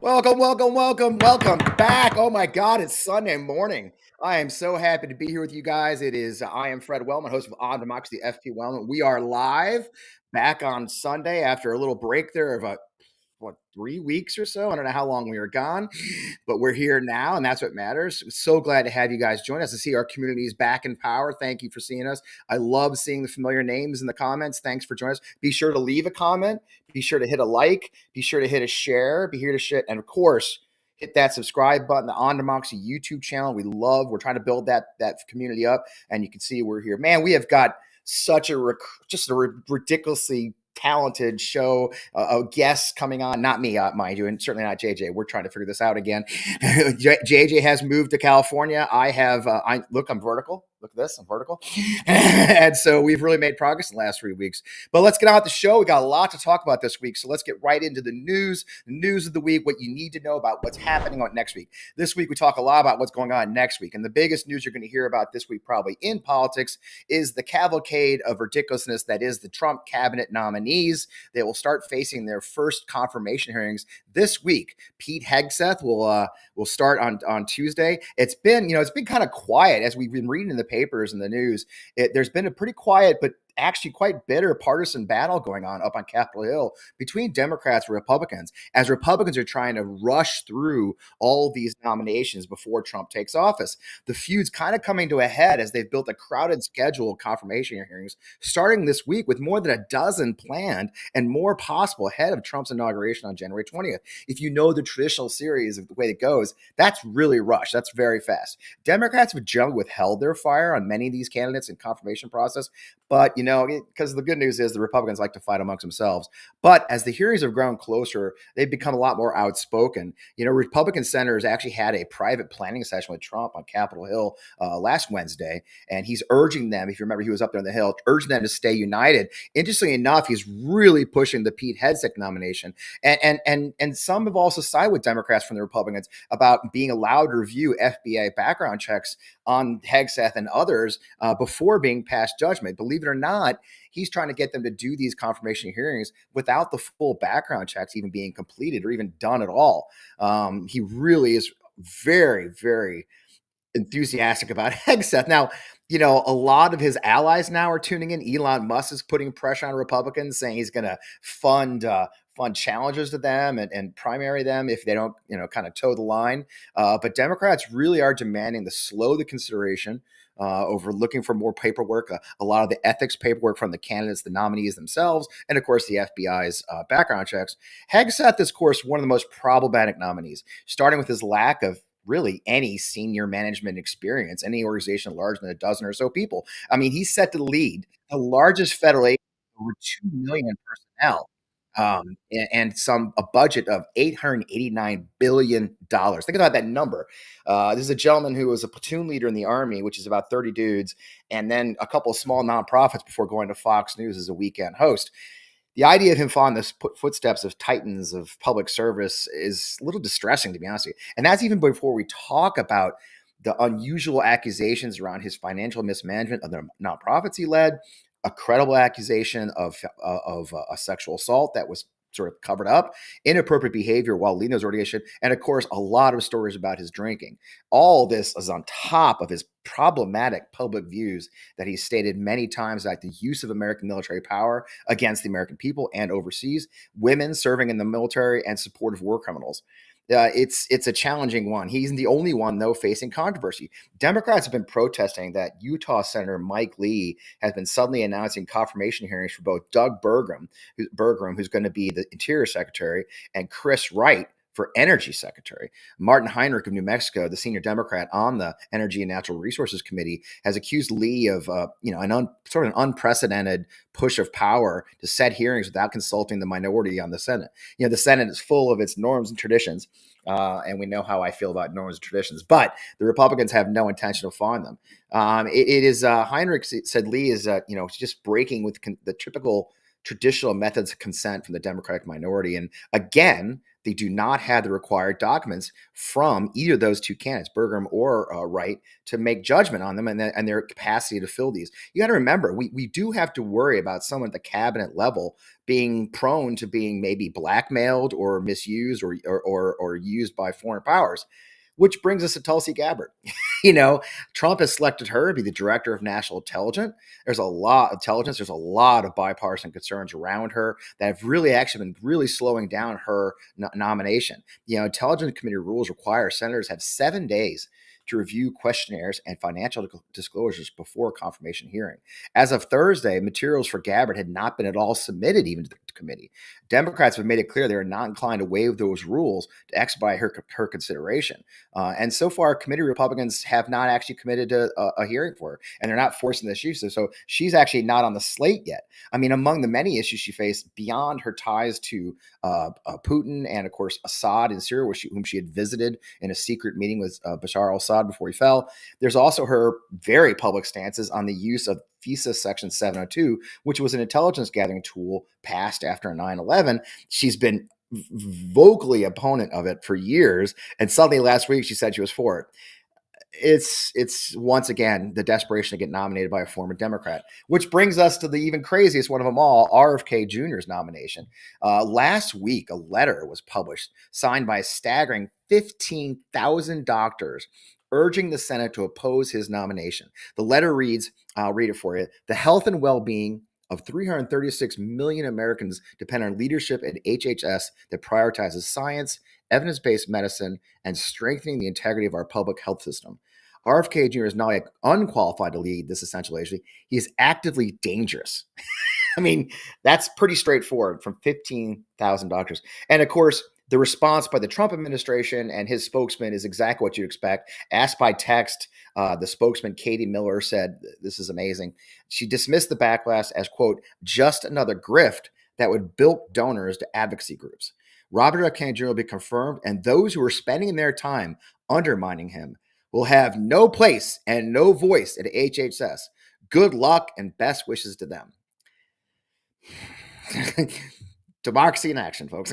Welcome back. Oh my God, it's Sunday morning. I am so happy to be here with you guys. I am Fred Wellman, host of On Democracy, FPWellman. We are live back on Sunday after a little break there of 3 weeks or so. I don't know how long we were gone, but we're here now, and that's what matters. So glad to have you guys join us to see our community is back in power. Thank you for seeing us. I love seeing the familiar names in the comments. Thanks for joining us. Be sure to leave a comment. Be sure to hit a like. Be sure to hit a share. Be here to share, and of course, hit that subscribe button. The On Democracy YouTube channel. We're trying to build that community up, and you can see we're here. Man, we have got such ridiculously talented show guests coming on. Not me, mind you, and certainly not JJ. We're trying to figure this out again. JJ has moved to California. I'm vertical. Look at this, I'm vertical. And so we've really made progress in the last 3 weeks. But let's get on with the show. We got a lot to talk about this week. So let's get right into the news of the week, what you need to know about what's happening on next week. This week, we talk a lot about what's going on next week. And the biggest news you're going to hear about this week, probably in politics, is the cavalcade of ridiculousness that is the Trump cabinet nominees. They will start facing their first confirmation hearings this week. Pete Hegseth will start on Tuesday. It's been kind of quiet as we've been reading in the papers and the news. There's been a pretty quiet, but actually quite bitter partisan battle going on up on Capitol Hill between Democrats and Republicans, as Republicans are trying to rush through all these nominations before Trump takes office. The feud's kind of coming to a head as they've built a crowded schedule of confirmation hearings starting this week, with more than a dozen planned and more possible ahead of Trump's inauguration on January 20th. If you know the traditional series of the way it goes, that's really rushed. That's very fast. Democrats have generally withheld their fire on many of these candidates in confirmation process, but because the good news is the Republicans like to fight amongst themselves. But as the hearings have grown closer, they've become a lot more outspoken. Republican senators actually had a private planning session with Trump on Capitol Hill last Wednesday, and he's urging them, if you remember, he was up there on the Hill, urging them to stay united. Interestingly enough, he's really pushing the Pete Hegseth nomination, and some have also sided with Democrats from the Republicans about being allowed to review FBI background checks on Hegseth and others before being passed judgment. Believe it or not, he's trying to get them to do these confirmation hearings without the full background checks even being completed or even done at all. He really is very, very enthusiastic about Hegseth. Now, a lot of his allies now are tuning in. Elon Musk is putting pressure on Republicans, saying he's going to fund challenges to them and primary them if they don't, kind of toe the line. But Democrats really are demanding to slow the consideration over looking for more paperwork, a lot of the ethics paperwork from the candidates, the nominees themselves, and of course the FBI's background checks. Hegseth is, of course, one of the most problematic nominees, starting with his lack of really any senior management experience, any organization larger than a dozen or so people. I mean, he's set to lead the largest federal agency, over 2 million personnel, and a budget of $889 billion. Think about that number. This is a gentleman who was a platoon leader in the Army, which is about 30 dudes, and then a couple of small nonprofits before going to Fox News as a weekend host. The idea of him following the footsteps of titans of public service is a little distressing, to be honest with you. And that's even before we talk about the unusual accusations around his financial mismanagement of the nonprofits he led, a credible accusation of a sexual assault that was sort of covered up, inappropriate behavior while leading those organizations, and of course, a lot of stories about his drinking. All this is on top of his problematic public views that he's stated many times, like the use of American military power against the American people and overseas, women serving in the military, and support of war criminals. It's a challenging one. He's the only one, though, facing controversy. Democrats have been protesting that Utah Senator Mike Lee has been suddenly announcing confirmation hearings for both Doug Burgum, who's going to be the Interior Secretary, and Chris Wright for Energy Secretary. Martin Heinrich of New Mexico, the senior Democrat on the Energy and Natural Resources Committee, has accused Lee of an unprecedented push of power to set hearings without consulting the minority on the Senate. The Senate is full of its norms and traditions, and we know how I feel about norms and traditions, but the Republicans have no intention of following them. Heinrich said Lee is just breaking with the typical traditional methods of consent from the Democratic minority. And again, they do not have the required documents from either of those two candidates, Burgum or Wright, to make judgment on them and their capacity to fill these. You got to remember, we do have to worry about someone at the cabinet level being prone to being maybe blackmailed or misused or used by foreign powers. Which brings us to Tulsi Gabbard. Trump has selected her to be the director of national intelligence. There's a lot of intelligence. There's a lot of bipartisan concerns around her that have really actually been really slowing down her nomination. Intelligence Committee rules require senators have 7 days to review questionnaires and financial disclosures before a confirmation hearing. As of Thursday, materials for Gabbard had not been at all submitted even to the committee. Democrats have made it clear they are not inclined to waive those rules to expedite her consideration. And so far, committee Republicans have not actually committed to a hearing for her, and they're not forcing this issue. So she's actually not on the slate yet. I mean, among the many issues she faced beyond her ties to Putin and, of course, Assad in Syria, whom she had visited in a secret meeting with Bashar al-Assad before he fell, there's also her very public stances on the use of FISA Section 702, which was an intelligence gathering tool passed after 9/11. She's been vocally opponent of it for years, and suddenly last week she said she was for it. It's once again the desperation to get nominated by a former Democrat, which brings us to the even craziest one of them all, RFK Jr.'s nomination. Last week, a letter was published signed by a staggering 15,000 doctors urging the Senate to oppose his nomination. The letter reads, I'll read it for you. The health and well-being of 336 million Americans depend on leadership at HHS that prioritizes science, evidence-based medicine, and strengthening the integrity of our public health system. RFK Jr. is not only unqualified to lead this essential agency, he is actively dangerous. I mean, that's pretty straightforward from 15,000 doctors. And of course, the response by the Trump administration and his spokesman is exactly what you expect. Asked by text, the spokesman, Katie Miller, said, this is amazing. She dismissed the backlash as, quote, just another grift that would bilk donors to advocacy groups. Robert F. Kennedy Jr. will be confirmed, and those who are spending their time undermining him will have no place and no voice at HHS. Good luck and best wishes to them. Democracy in action, folks.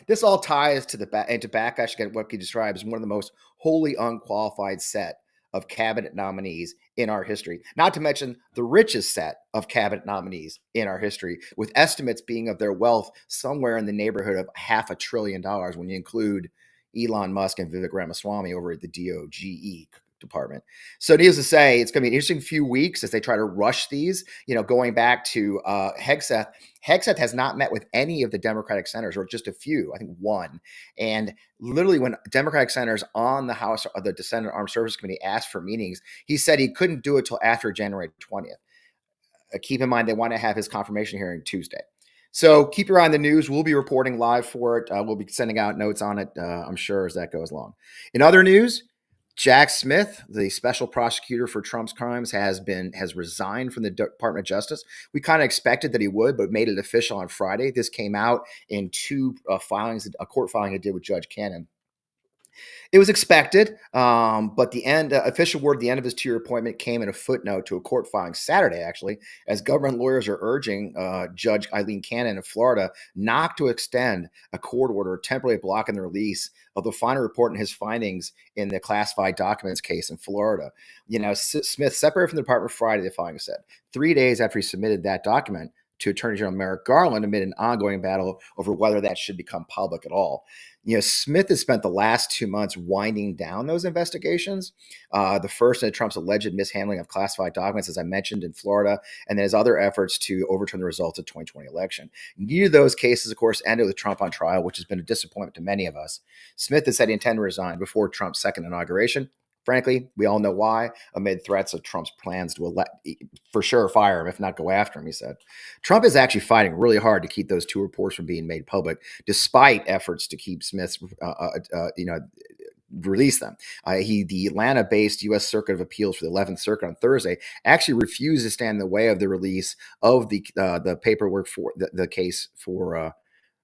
This all ties to into backlash against what he describes as one of the most wholly unqualified set of cabinet nominees in our history, not to mention the richest set of cabinet nominees in our history, with estimates being of their wealth somewhere in the neighborhood of $500 billion when you include Elon Musk and Vivek Ramaswamy over at the DOGE department. So needless to say, it's going to be an interesting few weeks as they try to rush these. Going back to Hegseth. Hegseth has not met with any of the Democratic senators, or just a few, I think one. And literally when Democratic senators on the House of the Senate Armed Services Committee asked for meetings, he said he couldn't do it till after January 20th. Keep in mind, they want to have his confirmation hearing Tuesday. So keep your eye on the news. We'll be reporting live for it. We'll be sending out notes on it, I'm sure, as that goes along. In other news, Jack Smith, the special prosecutor for Trump's crimes, has resigned from the Department of Justice. We kind of expected that he would, but made it official on Friday. This came out in two filings, a court filing he did with Judge Cannon. It was expected, but the official word at the end of his two-year appointment came in a footnote to a court filing Saturday, actually, as government lawyers are urging Judge Eileen Cannon of Florida not to extend a court order temporarily blocking the release of the final report and his findings in the classified documents case in Florida. Smith separated from the department Friday, the filing said, 3 days after he submitted that document to Attorney General Merrick Garland amid an ongoing battle over whether that should become public at all. Smith has spent the last 2 months winding down those investigations. The first in Trump's alleged mishandling of classified documents, as I mentioned, in Florida, and then his other efforts to overturn the results of the 2020 election. Neither of those cases, of course, ended with Trump on trial, which has been a disappointment to many of us. Smith has said he intended to resign before Trump's second inauguration. Frankly, we all know why, amid threats of Trump's plans to for sure fire him, if not go after him, he said. Trump is actually fighting really hard to keep those two reports from being made public, despite efforts to keep Smith's, release them. The Atlanta-based U.S. Circuit of Appeals for the 11th Circuit on Thursday actually refused to stand in the way of the release of the paperwork for the case for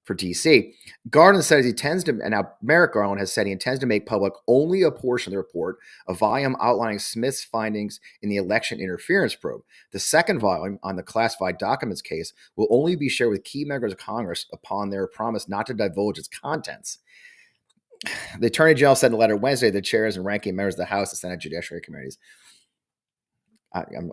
for DC. Garland says he intends to, and now Merrick Garland has said he intends to make public only a portion of the report, a volume outlining Smith's findings in the election interference probe. The second volume on the classified documents case will only be shared with key members of Congress upon their promise not to divulge its contents. The Attorney General said in a letter Wednesday the chairs and ranking members of the House and Senate Judiciary Committees.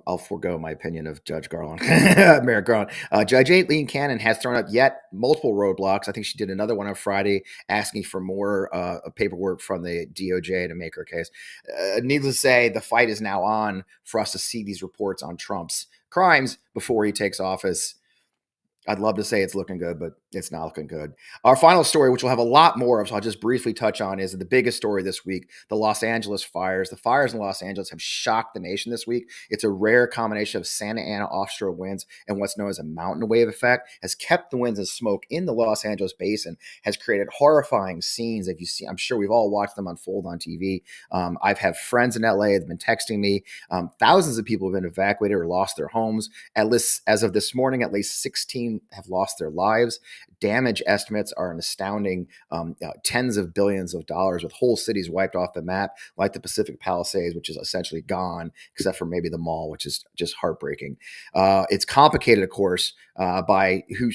I'll forego my opinion of Judge Garland, Merrick Garland. Judge Aileen Cannon has thrown up yet multiple roadblocks. I think she did another one on Friday, asking for more paperwork from the DOJ to make her case. Needless to say, the fight is now on for us to see these reports on Trump's crimes before he takes office. I'd love to say it's looking good, but it's not looking good. Our final story, which we'll have a lot more of, so I'll just briefly touch on, is the biggest story this week, the Los Angeles fires. The fires in Los Angeles have shocked the nation this week. It's a rare combination of Santa Ana offshore winds and what's known as a mountain wave effect, has kept the winds and smoke in the Los Angeles basin, has created horrifying scenes. If you see, I'm sure we've all watched them unfold on TV. I've had friends in LA that have been texting me. Thousands of people have been evacuated or lost their homes. At least as of this morning, at least 16 have lost their lives. Damage estimates are an astounding tens of billions of dollars, with whole cities wiped off the map, like the Pacific Palisades, which is essentially gone, except for maybe the mall, which is just heartbreaking. It's complicated, of course, by who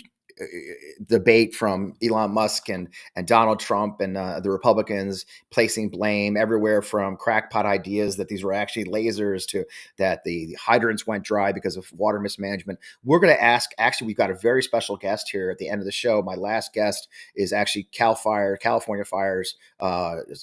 debate from Elon Musk and Donald Trump and the Republicans placing blame everywhere, from crackpot ideas that these were actually lasers to that the hydrants went dry because of water mismanagement. We're going to ask, actually, we've got a very special guest here at the end of the show. My last guest is actually California Fire's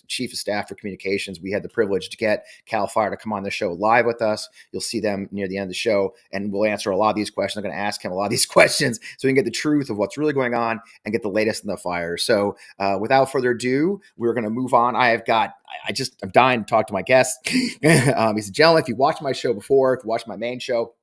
Chief of Staff for Communications. We had the privilege to get Cal Fire to come on the show live with us. You'll see them near the end of the show, and we'll answer a lot of these questions. I'm going to ask him a lot of these questions so we can get the truth of what's really going on and get the latest in the fire. So without further ado, we're going to move on. I'm dying to talk to my guest. He's a gentleman. If you watched my show before, if you watched my main show,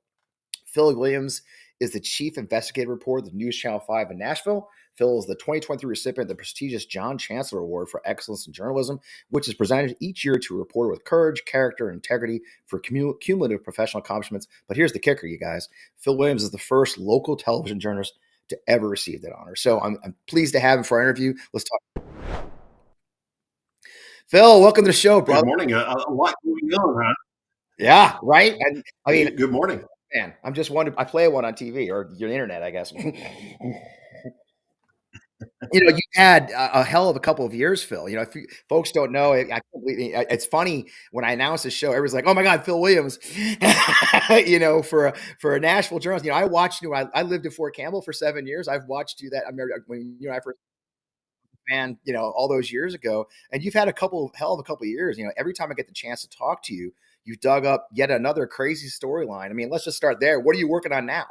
Phil Williams is the chief investigative reporter of News Channel 5 in Nashville. Phil is the 2023 recipient of the prestigious John Chancellor Award for Excellence in Journalism, which is presented each year to a reporter with courage, character, and integrity for cumulative professional accomplishments. But here's the kicker, you guys. Phil Williams is the first local television journalist to ever receive that honor. So I'm pleased to have him for our interview. Let's talk. Phil, welcome to the show, brother. Good morning. A lot going on, huh? Yeah, right? And I mean, good morning. Man, I'm just wondering, I play one on TV or your internet, I guess. You know, you had a hell of a couple of years, Phil. You know, if folks don't know, it's funny when I announced the show, everyone's like, "Oh my God, Phil Williams!" You know, for a Nashville journalist. You know, I watched you. I lived in Fort Campbell for 7 years. I've watched you that. I remember when I first fan, all those years ago, and you've had a hell of a couple of years. You know, every time I get the chance to talk to you, you've dug up yet another crazy storyline. I mean, let's just start there. What are you working on now?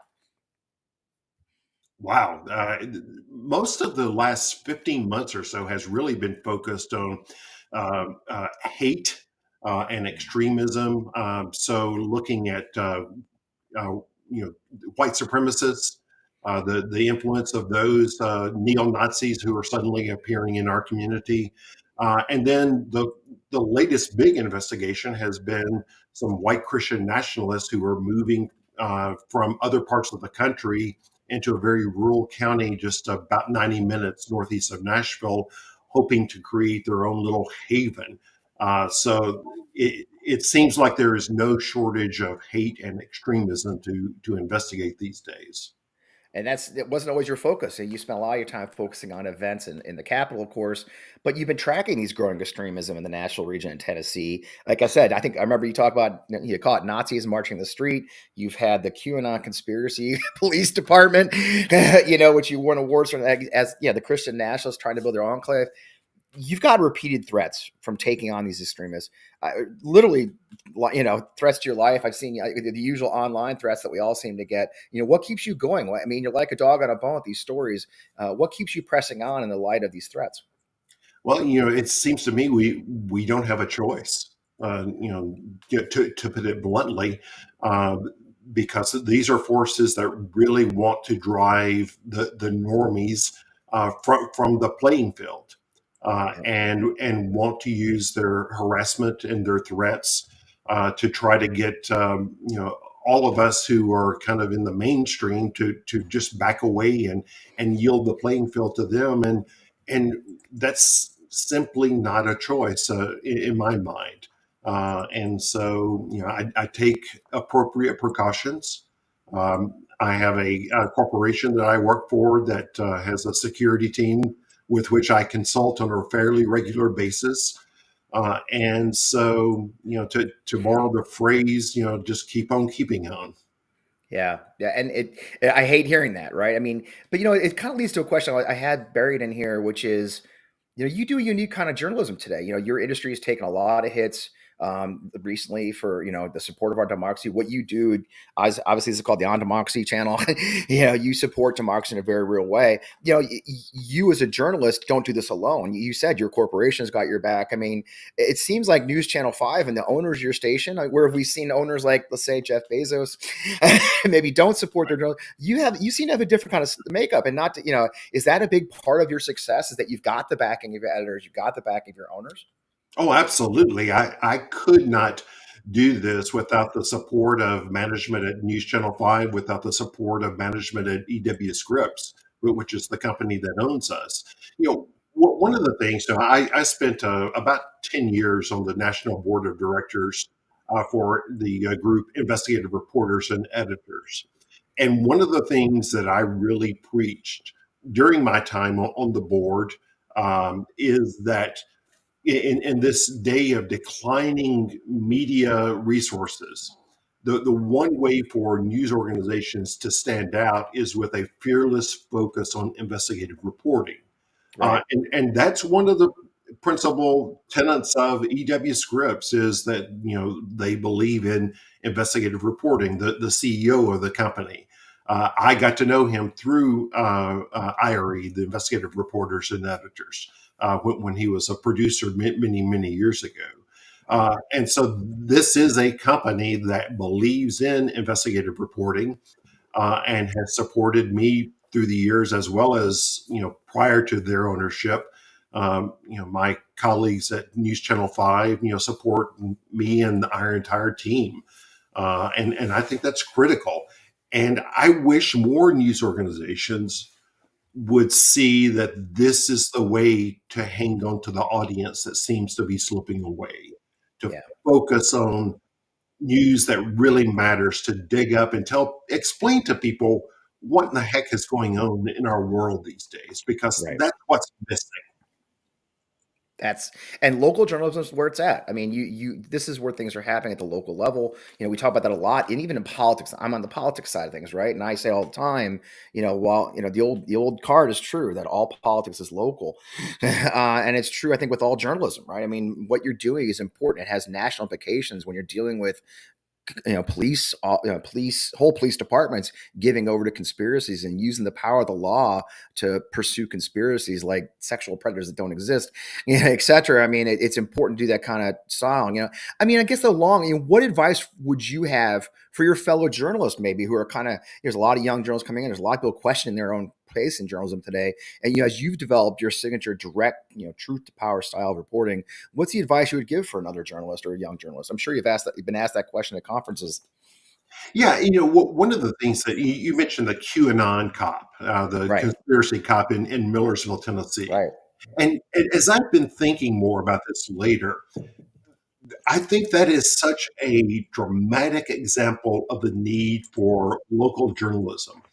Wow. Most of the last 15 months or so has really been focused on hate and extremism. So looking at, white supremacists, the influence of those neo-Nazis who are suddenly appearing in our community. And then the latest big investigation has been some white Christian nationalists who are moving from other parts of the country into a very rural county just about 90 minutes northeast of Nashville, hoping to create their own little haven. So it seems like there is no shortage of hate and extremism to investigate these days. And it wasn't always your focus. And you spent a lot of your time focusing on events in the capital, of course, but you've been tracking these growing extremism in the Nashville region in Tennessee. Like I said, I remember you talk about, you call it Nazis marching the street. You've had the QAnon conspiracy police department, which you won awards for as the Christian nationalists trying to build their enclave. You've got repeated threats from taking on these extremists, literally, threats to your life. I've seen the usual online threats that we all seem to get. What keeps you going? I mean, you're like a dog on a bone with these stories. What keeps you pressing on in the light of these threats? Well, it seems to me we don't have a choice, to put it bluntly, because these are forces that really want to drive the normies from the playing field. And want to use their harassment and their threats to try to get all of us who are kind of in the mainstream to just back away and yield the playing field to them, and that's simply not a choice in my mind. And so, I take appropriate precautions. I have a corporation that I work for that has a security team with which I consult on a fairly regular basis. And so, to borrow the phrase, just keep on keeping on. Yeah, yeah, and I hate hearing that, right? I mean, but it kind of leads to a question I had buried in here, which is, you do a unique kind of journalism today. Your industry has taken a lot of hits recently for the support of our democracy. What you do, as obviously, this is called the On Democracy channel. You support democracy in a very real way. You as a journalist don't do this alone. You said your corporation's got your back. I mean, it seems like News Channel 5 and the owners of your station, like, where have we seen owners like, let's say, Jeff Bezos, maybe don't support their journalists? You seem to have a different kind of makeup, and not to, is that a big part of your success? Is that you've got the backing of your editors, you've got the backing of your owners? Oh, absolutely. I could not do this without the support of management at News Channel 5, without the support of management at EW Scripps, which is the company that owns us. One of the things, I spent about 10 years on the National Board of Directors for the group Investigative Reporters and Editors. And one of the things that I really preached during my time on the board is that in this day of declining media resources, the one way for news organizations to stand out is with a fearless focus on investigative reporting. Right. And that's one of the principal tenets of EW Scripps, is that they believe in investigative reporting. The CEO of the company, I got to know him through IRE, the Investigative Reporters and Editors, when he was a producer many years ago. And so this is a company that believes in investigative reporting and has supported me through the years, as well as prior to their ownership. My colleagues at News Channel 5, support me and our entire team, and I think that's critical. And I wish more news organizations would see that this is the way to hang on to the audience that seems to be slipping away, to Yeah. focus on news that really matters, to dig up and explain to people what in the heck is going on in our world these days, because Right. that's what's missing. And local journalism is where it's at. I mean, this is where things are happening at the local level. We talk about that a lot, and even in politics. I'm on the politics side of things, right? And I say all the time, while the old card is true that all politics is local, and it's true, I think, with all journalism, right? I mean, what you're doing is important. It has national implications when you're dealing with whole police departments giving over to conspiracies and using the power of the law to pursue conspiracies like sexual predators that don't exist, et cetera. I mean, it's important to do that kind of style. I mean, I guess what advice would you have for your fellow journalists, maybe, who are there's a lot of young journalists coming in. There's a lot of people questioning their own place in journalism today. And as you've developed your signature direct, truth to power style of reporting, what's the advice you would give for another journalist or a young journalist? I'm sure you've been asked that question at conferences. Yeah, one of the things that you mentioned, the QAnon cop, the Right. conspiracy cop in Millersville, Tennessee. Right. And as I've been thinking more about this later, I think that is such a dramatic example of the need for local journalism,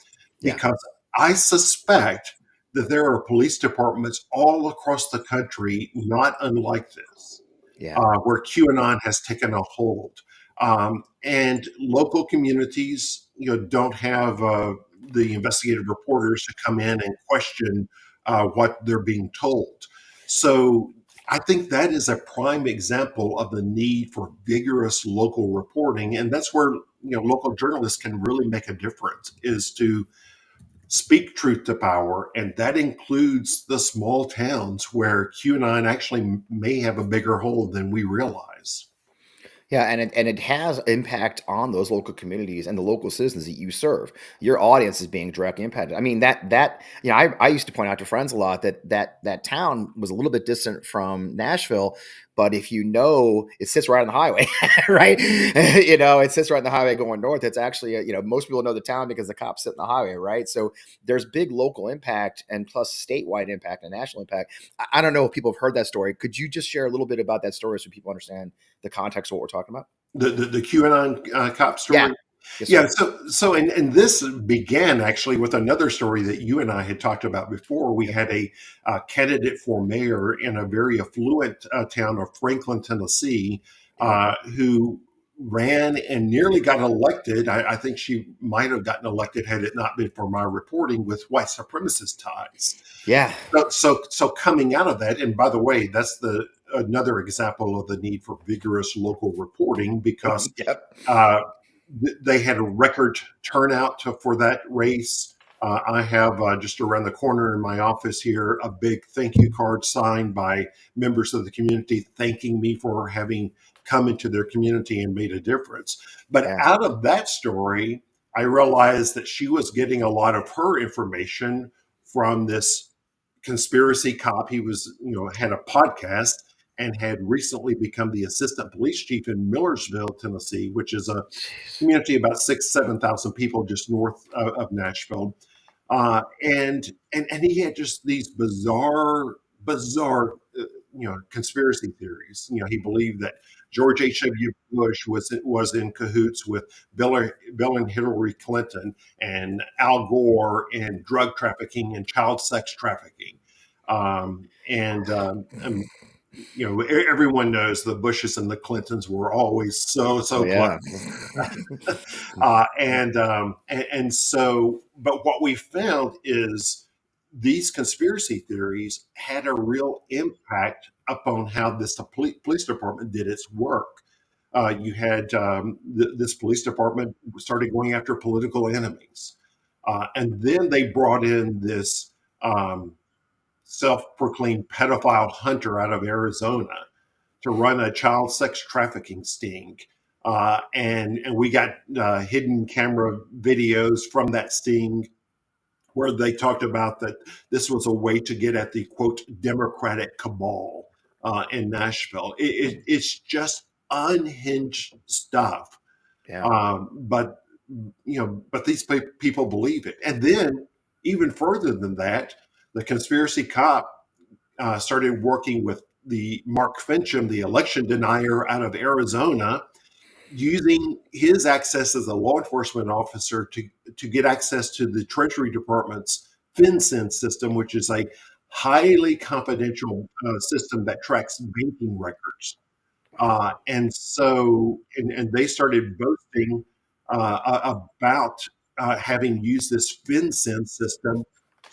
Yeah. because I suspect that there are police departments all across the country, not unlike this, Yeah. where QAnon has taken a hold. And local communities, don't have the investigative reporters to come in and question what they're being told. So I think that is a prime example of the need for vigorous local reporting, and that's where local journalists can really make a difference. Is to speak truth to power, and that includes the small towns where QAnon actually may have a bigger hold than we realize. Yeah, and it has impact on those local communities and the local citizens that you serve. Your audience is being directly impacted. I mean, I used to point out to friends a lot that town was a little bit distant from Nashville, But if you know it sits right on the highway, right? It sits right on the highway going north. It's actually, most people know the town because the cops sit on the highway, right? So there's big local impact and plus statewide impact and national impact. I don't know if people have heard that story. Could you just share a little bit about that story so people understand the context of what we're talking about? The QAnon cop Yeah. story. Yes, Yeah. sir. And this began actually with another story that you and I had talked about before. We Yep. had a candidate for mayor in a very affluent town of Franklin, Tennessee, Yep. who ran and nearly got elected. I think she might have gotten elected had it not been for my reporting with white supremacist ties. Yeah. So coming out of that, and by the way, that's another example of the need for vigorous local reporting because Yep. uh, they had a record turnout for that race. I have just around the corner in my office here a big thank you card signed by members of the community thanking me for having come into their community and made a difference. But Yeah. out of that story, I realized that she was getting a lot of her information from this conspiracy cop. He was, had a podcast and had recently become the assistant police chief in Millersville, Tennessee, which is a Jeez. community about 7,000 people just north of Nashville. And he had just these bizarre, conspiracy theories. He believed that George H.W. Bush was in cahoots with Bill and Hillary Clinton and Al Gore and drug trafficking and child sex trafficking. And everyone knows the Bushes and the Clintons were always Oh so close. yeah. And so, but what we found is these conspiracy theories had a real impact upon how this police department did its work. You had this police department started going after political enemies, and then they brought in this self-proclaimed pedophile hunter out of Arizona to run a child sex trafficking sting. And we got hidden camera videos from that sting where they talked about that this was a way to get at the quote Democratic cabal in Nashville. It's just unhinged stuff. Yeah. But these people believe it. And then even further than that, the conspiracy cop started working with the Mark Fincham, the election denier out of Arizona, using his access as a law enforcement officer to get access to the Treasury Department's FinCEN system, which is a highly confidential system that tracks banking records. And they started boasting about having used this FinCEN system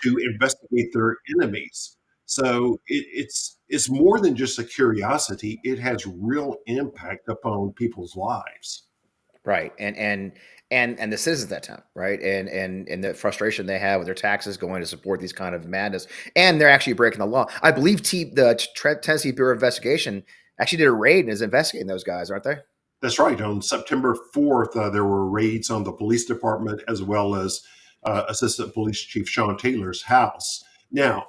to investigate their enemies. So it's more than just a curiosity. It has real impact upon people's lives. Right. And the citizens that town, right? And the frustration they have with their taxes going to support these kind of madness, and they're actually breaking the law. I believe Tennessee Bureau of Investigation actually did a raid and is investigating those guys, aren't they? That's right. On September 4th, there were raids on the police department as well as Assistant Police Chief Sean Taylor's house. Now,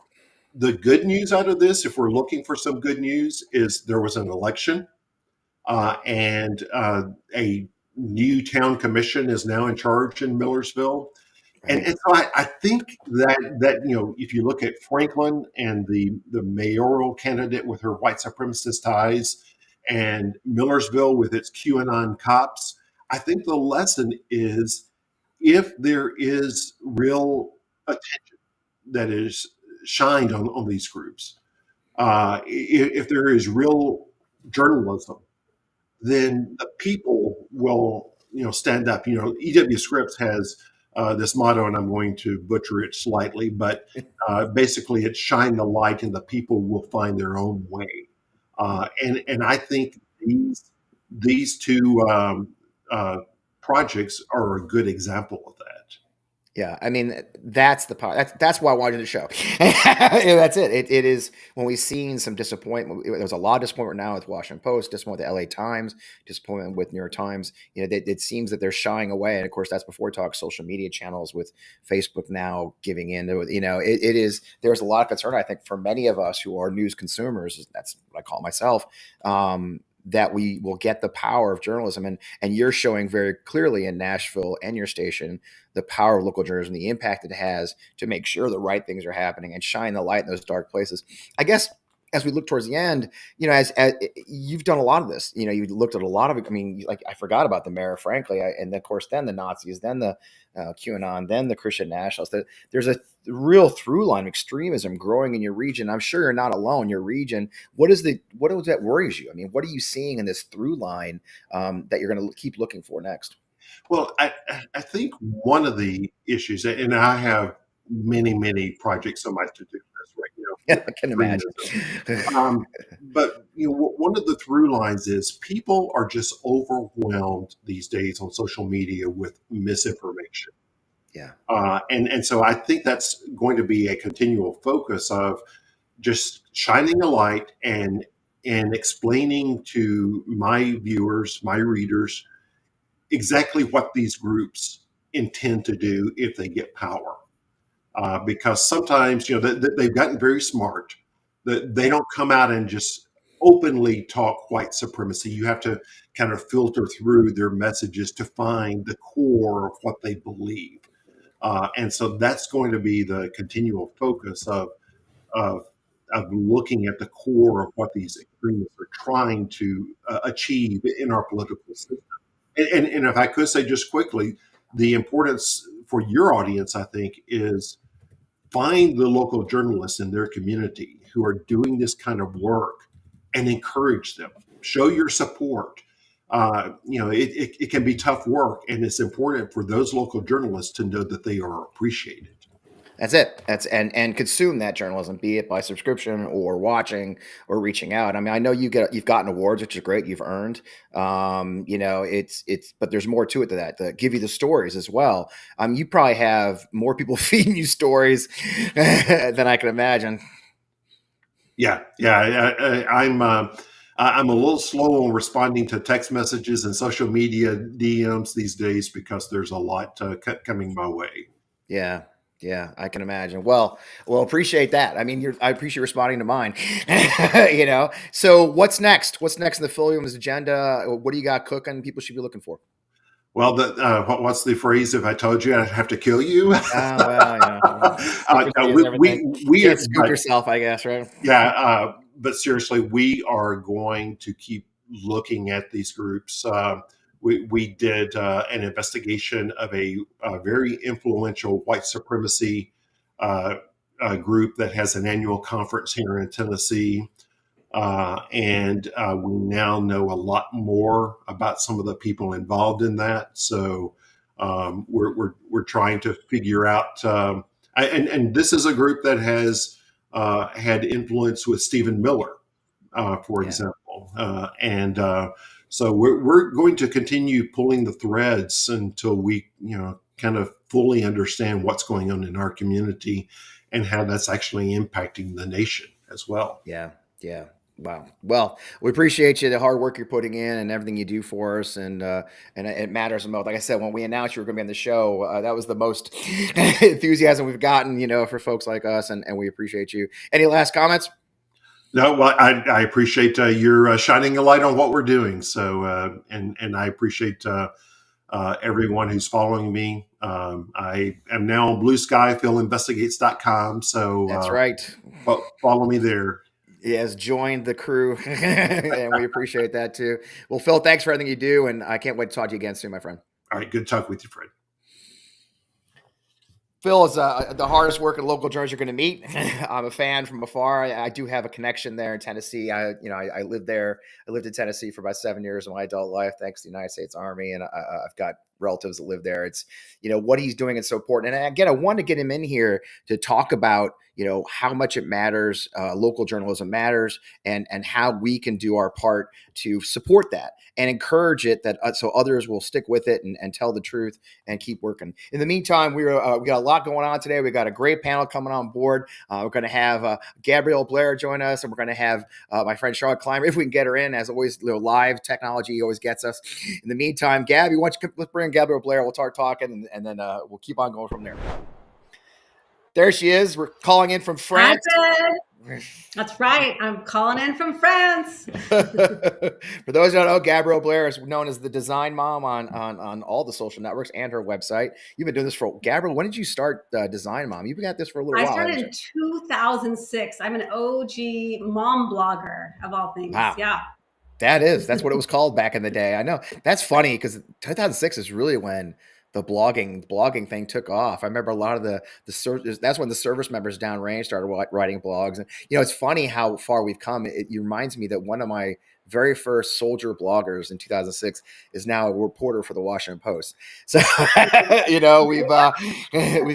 the good news out of this, if we're looking for some good news, is there was an election and a new town commission is now in charge in Millersville. And, Right. and so I think that if you look at Franklin and the mayoral candidate with her white supremacist ties, and Millersville with its QAnon cops, I think the lesson is if there is real attention that is shined on these groups, if there is real journalism, then the people will stand up. EW Scripps has this motto, and I'm going to butcher it slightly, but basically it's shine the light and the people will find their own way. And I think these two projects are a good example of that. Yeah, I mean that's the part. That's why I wanted the show. That's it. It is when we've seen some disappointment. There was a lot of disappointment now with Washington Post, disappointment with the L.A. Times, disappointment with New York Times. It seems that they're shying away, and of course that's before we talk social media channels with Facebook now giving in. It is. There's a lot of concern, I think, for many of us who are news consumers. That's what I call myself. That we will get the power of journalism, and you're showing very clearly in Nashville and your station the power of local journalism, the impact it has to make sure the right things are happening and shine the light in those dark places. I guess as we look towards the end, as you've done a lot of this, you looked at a lot of it. I mean, like I forgot about the mayor, frankly, and of course, then the Nazis, then the QAnon, then the Christian nationalists. There's a real through line of extremism growing in your region. I'm sure you're not alone. Your region. What is that worries you? I mean, what are you seeing in this through line that you're going to keep looking for next? Well, I think one of the issues, and I have many projects on my to do list right now Yeah, with I can imagine. extremism. But one of the through lines is people are just overwhelmed these days on social media with misinformation. Yeah. And so I think that's going to be a continual focus of just shining a light and explaining to my viewers, my readers, exactly what these groups intend to do if they get power. Because sometimes, they've gotten very smart. That they don't come out and just openly talk white supremacy. You have to kind of filter through their messages to find the core of what they believe. And so that's going to be the continual focus of of looking at the core of what these extremists are trying to achieve in our political system. And if I could say just quickly, the importance for your audience, I think, is find the local journalists in their community who are doing this kind of work and encourage them. Show your support. It can be tough work, and it's important for those local journalists to know that they are appreciated. That's it. And consume that journalism, be it by subscription or watching or reaching out. I mean, I know you've gotten awards, which is great. You've earned. But there's more to it than that. To give you the stories as well. You probably have more people feeding you stories than I can imagine. Yeah. I'm a little slow on responding to text messages and social media DMs these days because there's a lot coming my way. Yeah. Yeah, I can imagine. Well, appreciate that. I mean, I appreciate responding to mine. So what's next? What's next in the FPWellman's agenda? What do you got cooking? People should be looking for. Well, what's the phrase? If I told you, I'd have to kill you. Well, yeah. No, Secrecy is everything. we Can't scoop yourself, I guess, right? yeah, but seriously, we are going to keep looking at these groups. We did an investigation of a very influential white supremacy group that has an annual conference here in Tennessee. And we now know a lot more about some of the people involved in that. So we're trying to figure out. And this is a group that has had influence with Stephen Miller, for example, and so we're going to continue pulling the threads until we kind of fully understand what's going on in our community and how that's actually impacting the nation as well. Yeah. Wow. Well, we appreciate you, the hard work you're putting in and everything you do for us. And it matters the most. Like I said, when we announced you were going to be on the show, that was the most enthusiasm we've gotten, for folks like us. And we appreciate you. Any last comments? No, well, I appreciate your shining a light on what we're doing. So, and I appreciate everyone who's following me. I am now on Blue Sky, philinvestigates.com. So that's right. Follow me there. He has joined the crew, and we appreciate that too. Well, Phil, thanks for everything you do, and I can't wait to talk to you again soon, my friend. All right, good talk with you, Fred. Phil is the hardest working local journalist you're going to meet. I'm a fan from afar. I do have a connection there in Tennessee. I lived there. I lived in Tennessee for about 7 years of my adult life, thanks to the United States Army, and I've got relatives that live there. It's what he's doing is so important. And again, I wanted to get him in here to talk about how much it matters, local journalism matters, and how we can do our part to support that and encourage it, that so others will stick with it and tell the truth and keep working. In the meantime, we got a lot going on today. We got a great panel coming on board. We're going to have Gabrielle Blair join us, and we're going to have my friend Charlotte Clymer, if we can get her in. As always, live technology always gets us. In the meantime, Gabby, let's bring Gabrielle Blair. We'll start talking, and then we'll keep on going from there. There she is. We're calling in from France. That's right. I'm calling in from France. For those who don't know, Gabrielle Blair is known as the design mom on all the social networks and her website. You've been doing this for, Gabrielle, when did you start Design Mom? You've been at this for a little while. I started in 2006. I'm an OG mom blogger of all things. Wow. Yeah. That's what it was called back in the day. I know. That's funny because 2006 is really when the blogging thing took off. I remember a lot of that's when the service members downrange started writing blogs. And, it's funny how far we've come. It reminds me that one of my very first soldier bloggers in 2006 is now a reporter for the Washington Post. So, we've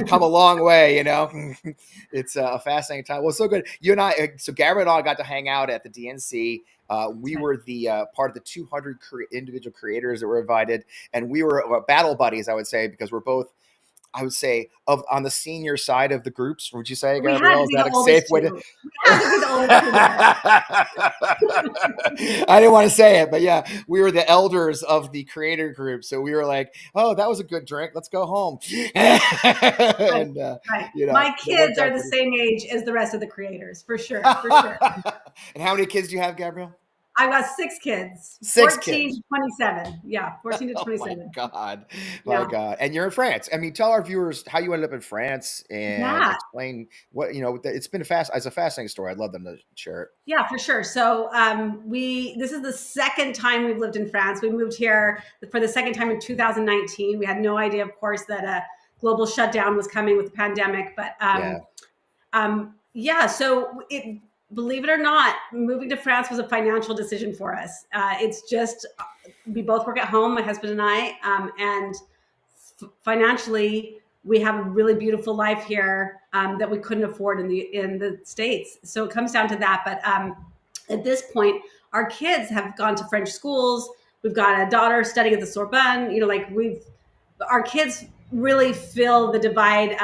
come a long way, It's a fascinating time. Well, so good. You and I, so Gabrielle and I got to hang out at the DNC. We were the part of the 200 individual creators that were invited, and we were battle buddies, I would say, because we're both, I would say, on the senior side of the groups. Would you say, Gabrielle? Is that a safe way to? I didn't want to say it, but yeah, we were the elders of the creator group. So we were like, oh, that was a good drink. Let's go home. And, right. My kids are the same age as the rest of the creators, for sure. And how many kids do you have, Gabrielle? I've got 6 kids. 14 to 27. Yeah, 14 to 27. Oh my God. And you're in France. I mean, tell our viewers how you ended up in France and explain what, it's been a fascinating story. I'd love them to share it. Yeah, for sure. So this is the second time we've lived in France. We moved here for the second time in 2019. We had no idea, of course, that a global shutdown was coming with the pandemic. But so believe it or not, moving to France was a financial decision for us. It's just, we both work at home, my husband and I, and financially, we have a really beautiful life here that we couldn't afford in the States. So it comes down to that. But at this point, our kids have gone to French schools. We've got a daughter studying at the Sorbonne. Our kids really fill the divide.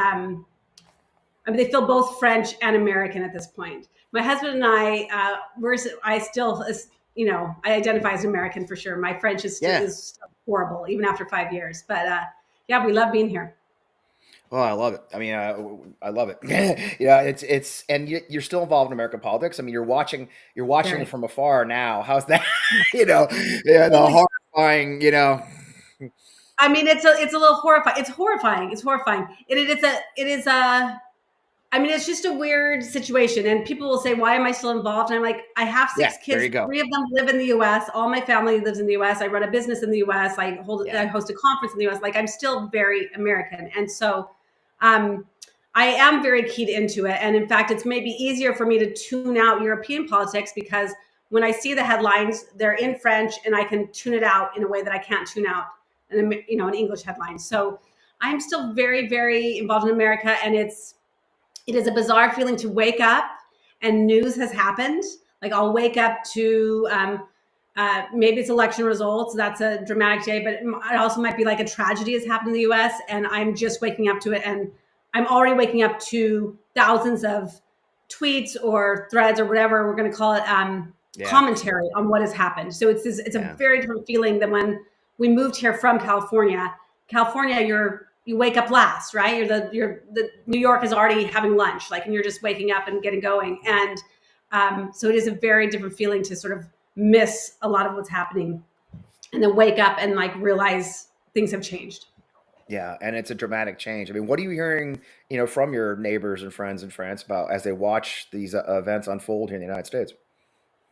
They feel both French and American at this point. My husband and I, I identify as American for sure. My French is horrible, even after 5 years. But we love being here. Oh, I love it. I mean, I love it. It's and you're still involved in American politics. I mean, you're watching from afar now. How's that? The horrifying. I mean, it's a little horrifying. It's horrifying. It's just a weird situation. And people will say, why am I still involved? And I'm like, I have 6 kids. 3 of them live in the US. All my family lives in the US. I run a business in the US. I host a conference in the US. I'm still very American. And so I am very keyed into it. And in fact, it's maybe easier for me to tune out European politics because when I see the headlines, they're in French and I can tune it out in a way that I can't tune out an English headline. So I'm still very, very involved in America. And it is a bizarre feeling to wake up and news has happened. I'll wake up to maybe it's election results. That's a dramatic day, but it also might be like a tragedy has happened in the US and I'm just waking up to it. And I'm already waking up to thousands of tweets or threads or whatever we're going to call it, commentary on what has happened. So it's a very different feeling than when we moved here from California. You wake up last, right? The New York is already having lunch, and you're just waking up and getting going. And so it is a very different feeling to sort of miss a lot of what's happening and then wake up and realize things have changed. Yeah. And it's a dramatic change. I mean, what are you hearing, from your neighbors and friends in France about as they watch these events unfold here in the United States?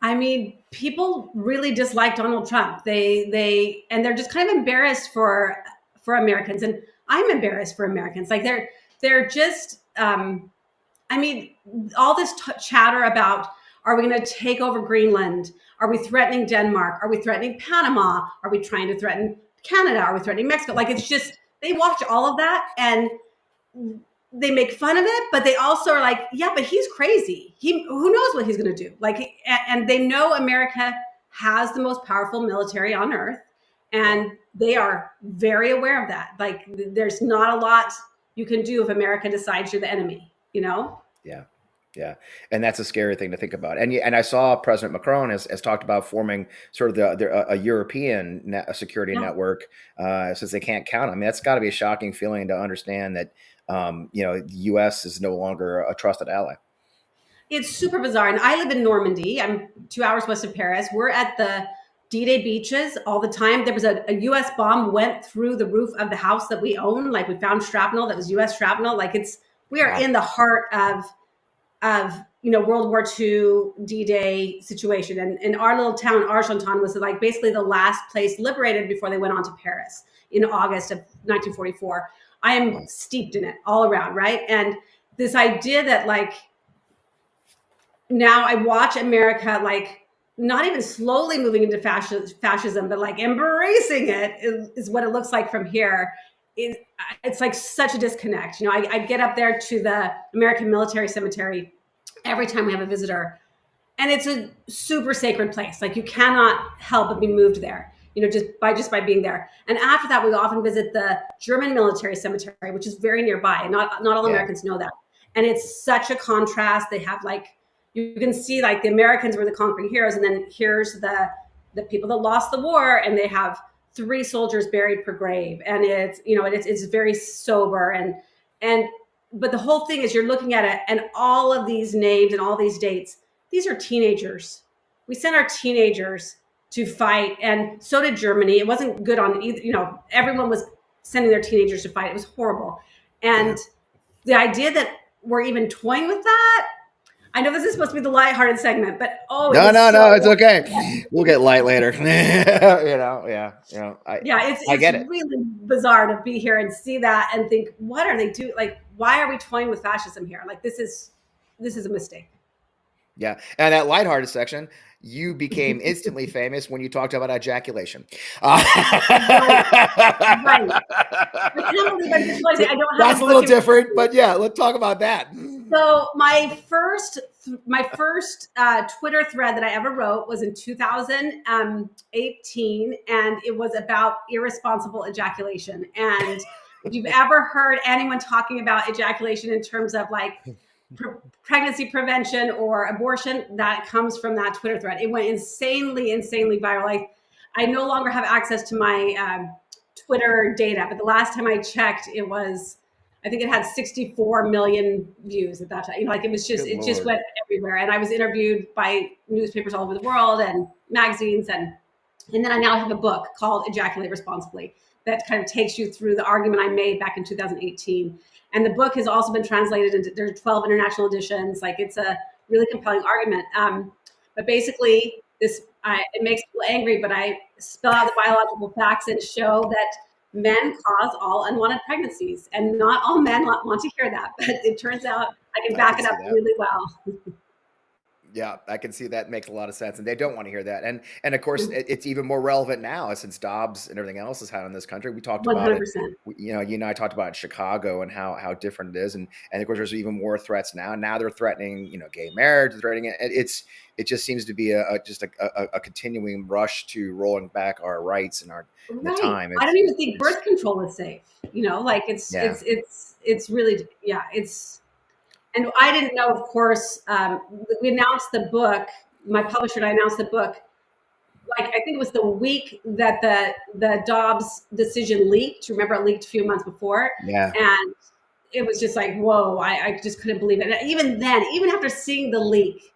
I mean, people really dislike Donald Trump. They're just kind of embarrassed for Americans. And I'm embarrassed for Americans. They're just, all this chatter about, are we going to take over Greenland? Are we threatening Denmark? Are we threatening Panama? Are we trying to threaten Canada? Are we threatening Mexico? It's just, they watch all of that. And they make fun of it, but they also are like, yeah, but he's crazy. Who knows what he's going to do? Like, and they know America has the most powerful military on earth, and they are very aware of that. Like, there's not a lot you can do if America decides you're the enemy, you know? Yeah. Yeah. And that's a scary thing to think about. And I saw President Macron has talked about forming sort of a European security network, since they can't count. I mean, that's got to be a shocking feeling to understand that, the U.S. is no longer a trusted ally. It's super bizarre. And I live in Normandy. I'm 2 hours west of Paris. We're at the D-Day beaches all the time. There was a U.S. bomb went through the roof of the house that we own. Like, we found shrapnel that was U.S. shrapnel. Like, we are in the heart of World War II D-Day situation. And our little town, Argentan, was like basically the last place liberated before they went on to Paris in August of 1944. I am steeped in it all around, right? And this idea that, like, now I watch America, like, not even slowly moving into fascism, but like embracing it is what it looks like from here. It's like such a disconnect. I get up there to the American Military Cemetery every time we have a visitor, and it's a super sacred place. Like, you cannot help but be moved there, just by being there. And after that, we often visit the German Military Cemetery, which is very nearby. And not all Americans know that. And it's such a contrast. They have, like, you can see, like, the Americans were the conquering heroes, and then here's the people that lost the war, and they have 3 soldiers buried per grave, and it's very sober, but the whole thing is, you're looking at it, and all of these names and all these dates, these are teenagers. We sent our teenagers to fight, and so did Germany. It wasn't good on either. Everyone was sending their teenagers to fight. It was horrible, and the idea that we're even toying with that. I know this is supposed to be the lighthearted segment, but no, it's okay. We'll get light later. I get it. Really bizarre to be here and see that and think, what are they doing? Like, why are we toying with fascism here? Like, this is a mistake. Yeah, and that lighthearted section, you became instantly famous when you talked about ejaculation. Right. I can't believe I'm disclosing. I don't have. That's a little different, but yeah, let's talk about that. So my first Twitter thread that I ever wrote was in 2018, and it was about irresponsible ejaculation. And if you've ever heard anyone talking about ejaculation in terms of, like, pregnancy prevention or abortion, that comes from that Twitter thread. It went insanely viral. I no longer have access to my Twitter data, but the last time I checked, I think it had 64 million views at that time. It just went everywhere. And I was interviewed by newspapers all over the world and magazines. And then I now have a book called Ejaculate Responsibly that kind of takes you through the argument I made back in 2018. And the book has also been translated into, there are 12 international editions. Like, it's a really compelling argument. But basically, it makes people angry, but I spell out the biological facts and show that men cause all unwanted pregnancies, and not all men want to hear that, but it turns out I can back it up really well. Yeah, I can see that makes a lot of sense, and they don't want to hear that. And of course, it's even more relevant now since Dobbs and everything else is had in this country. We talked 100%. About it. You and I talked about it in Chicago and how different it is, and of course, there's even more threats now. Now they're threatening, gay marriage, threatening it. It just seems to be a continuing rush to rolling back our rights and the time. I don't even think birth control is safe. It's really And I didn't know, of course, we announced the book, my publisher and I announced the book, like, I think it was the week that the Dobbs decision leaked. Remember, it leaked a few months before? Yeah. And it was just like, whoa, I just couldn't believe it. And even then, even after seeing the leak,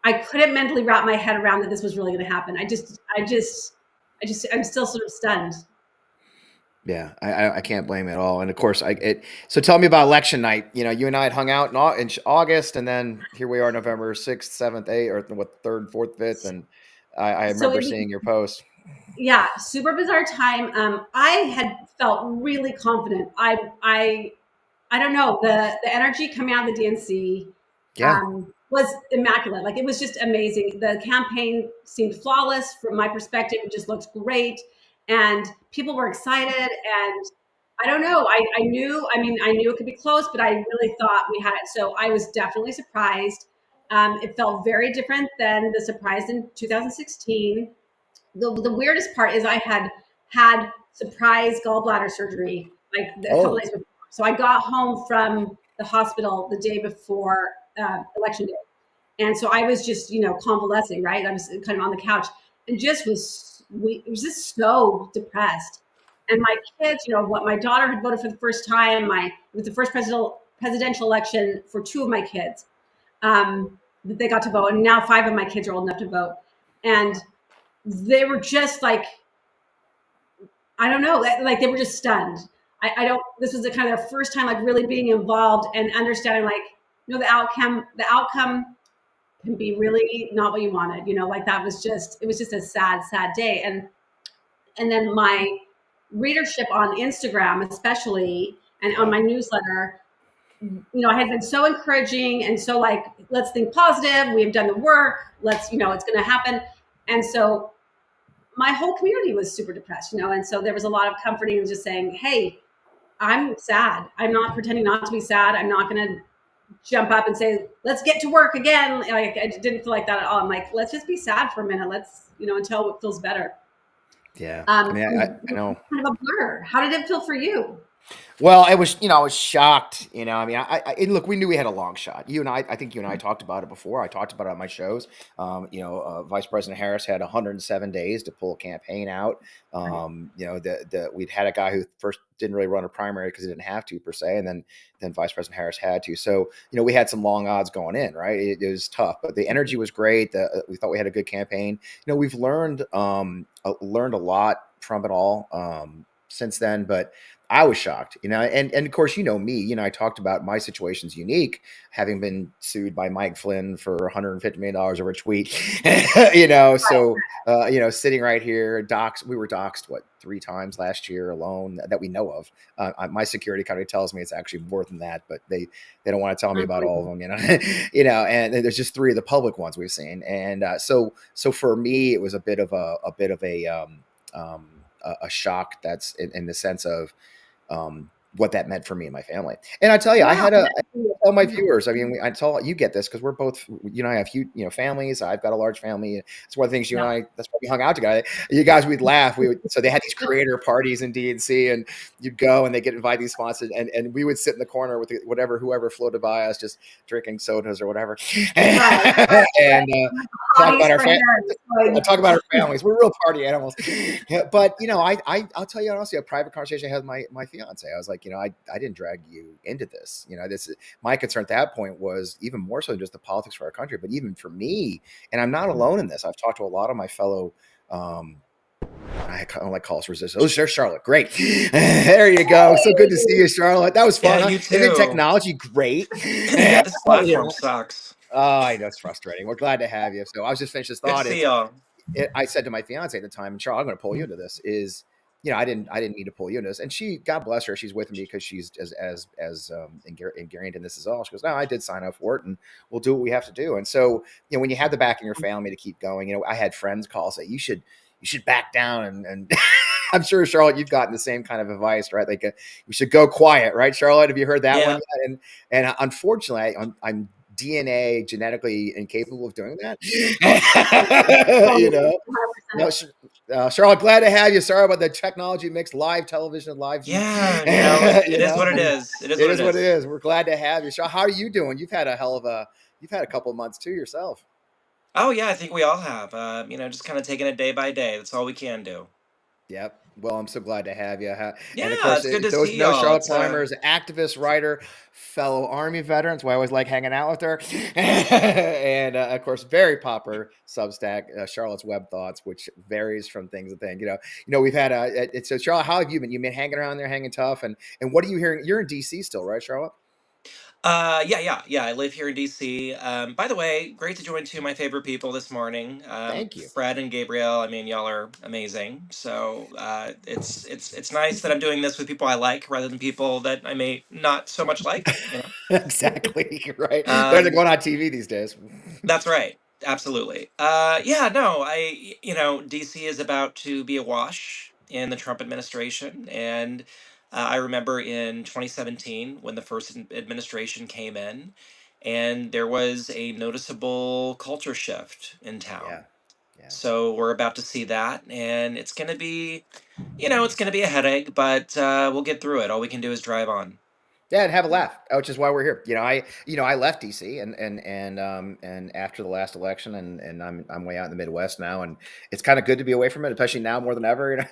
I couldn't mentally wrap my head around that this was really going to happen. I'm still sort of stunned. Yeah, I can't blame it at all. And of course, so tell me about election night. You and I had hung out in August, and then here we are, November 6th, 7th, 8th, or 3rd, 4th, 5th. And I remember seeing your post. Yeah, super bizarre time. I had felt really confident. I don't know, the energy coming out of the DNC was immaculate. Like, it was just amazing. The campaign seemed flawless from my perspective. It just looked great. And people were excited, and I don't know. I knew, I mean, I knew it could be close, but I really thought we had it. So I was definitely surprised. It felt very different than the surprise in 2016. The weirdest part is I had surprise gallbladder surgery like a couple days before. So I got home from the hospital the day before election day. And so I was just, convalescing, right? I was kind of on the couch and it was just so depressed. And my kids, what my daughter had voted for the first time, it was the first presidential election for two of my kids that they got to vote. And now five of my kids are old enough to vote. And they were just like, I don't know, like they were just stunned. This was the kind of their first time, like really being involved and understanding like, the outcome can be really not what you wanted, like it was just a sad, sad day. And then my readership on Instagram, especially, and on my newsletter, I had been so encouraging and so like, let's think positive. We have done the work. Let's, it's going to happen. And so my whole community was super depressed, and so there was a lot of comforting and just saying, hey, I'm sad. I'm not pretending not to be sad. I'm not going to jump up and say, let's get to work again. Like, I didn't feel like that at all. I'm like, let's just be sad for a minute. Let's, until it feels better. Yeah. I know. Kind of a blur. How did it feel for you? Well, I was shocked. Look, we knew we had a long shot. You and I think you and I talked about it before. I talked about it on my shows. Vice President Harris had 107 days to pull a campaign out. We'd had a guy who first didn't really run a primary because he didn't have to per se, and then Vice President Harris had to. So we had some long odds going in. Right, it was tough, but the energy was great. We thought we had a good campaign. We've learned a lot from it all since then, but I was shocked, and of course, me, I talked about my situation's unique, having been sued by Mike Flynn for $150 million over a tweet, so, sitting right here, we were doxxed, 3 times last year alone that we know of. My security company tells me it's actually more than that, but they don't want to tell me about all of them, and there's just 3 of the public ones we've seen. And so for me, it was a bit of a shock that's in the sense of, what that meant for me and my family. And I tell you, I tell my viewers, I tell you get this because we're both, I have huge, families. I've got a large family. It's one of the things you and I, that's why we hung out together. You guys, we'd laugh. So they had these creator parties in DNC, and you'd go and they get invited these sponsors, and we would sit in the corner with whoever floated by us, just drinking sodas or whatever. And talk about our families. We're real party animals. But I'll tell you honestly, a private conversation I had with my fiance. I was like, I didn't drag you into this. This my concern at that point was even more so than just the politics for our country, but even for me. And I'm not alone in this. I've talked to a lot of my fellow. I don't like calls resistance. Oh, there's Charlotte. Great. There you go. So good to see you, Charlotte. That was fun. Yeah, you too. Isn't technology great? Yeah, this platform sucks. Oh, I know, it's frustrating. We're glad to have you. So I was just finished this thought. Good to see y'all. I said to my fiance at the time, and Charlotte, I'm going to pull you into this. I didn't need to pull you into this. And she, God bless her, she's with me because she's as ingrained in this as all. She goes, no, I did sign up for it, and we'll do what we have to do. And so, when you have the back in your family to keep going, I had friends call say, you should back down, and I'm sure, Charlotte, you've gotten the same kind of advice, right? Like we should go quiet, right, Charlotte? Have you heard that one yet? And unfortunately, I'm DNA genetically incapable of doing that. Charlotte, glad to have you. Sorry about the technology mix, live television, live. Yeah, it is what it is. It is what it is. We're glad to have you. Charlotte, how are you doing? You've had a couple of months too yourself. Oh yeah, I think we all have. Just kind of taking it day by day. That's all we can do. Yep. Well, I'm so glad to have you. Yeah, and of course, it's good to see you. Charlotte Clymer is an activist, writer, fellow Army veteran. That's why I always like hanging out with her. And of course, very popular Substack, Charlotte's Web Thoughts, which varies from thing to thing. We've had so Charlotte, how have you been? You've been hanging around there, hanging tough, and what are you hearing? You're in DC still, right, Charlotte? Yeah. I live here in DC. By the way, great to join 2 of my favorite people this morning. Thank you, Fred and Gabrielle. Y'all are amazing. So it's nice that I'm doing this with people I like rather than people that I may not so much like. Exactly right. They're going on TV these days. That's right. Absolutely. DC is about to be awash in the Trump administration, and I remember in 2017 when the first administration came in, and there was a noticeable culture shift in town. Yeah. Yeah. So we're about to see that, and it's going to be, it's going to be a headache, but we'll get through it. All we can do is drive on. Yeah, and have a laugh, which is why we're here. I left DC and after the last election, and I'm way out in the Midwest now, and it's kind of good to be away from it, especially now more than ever. And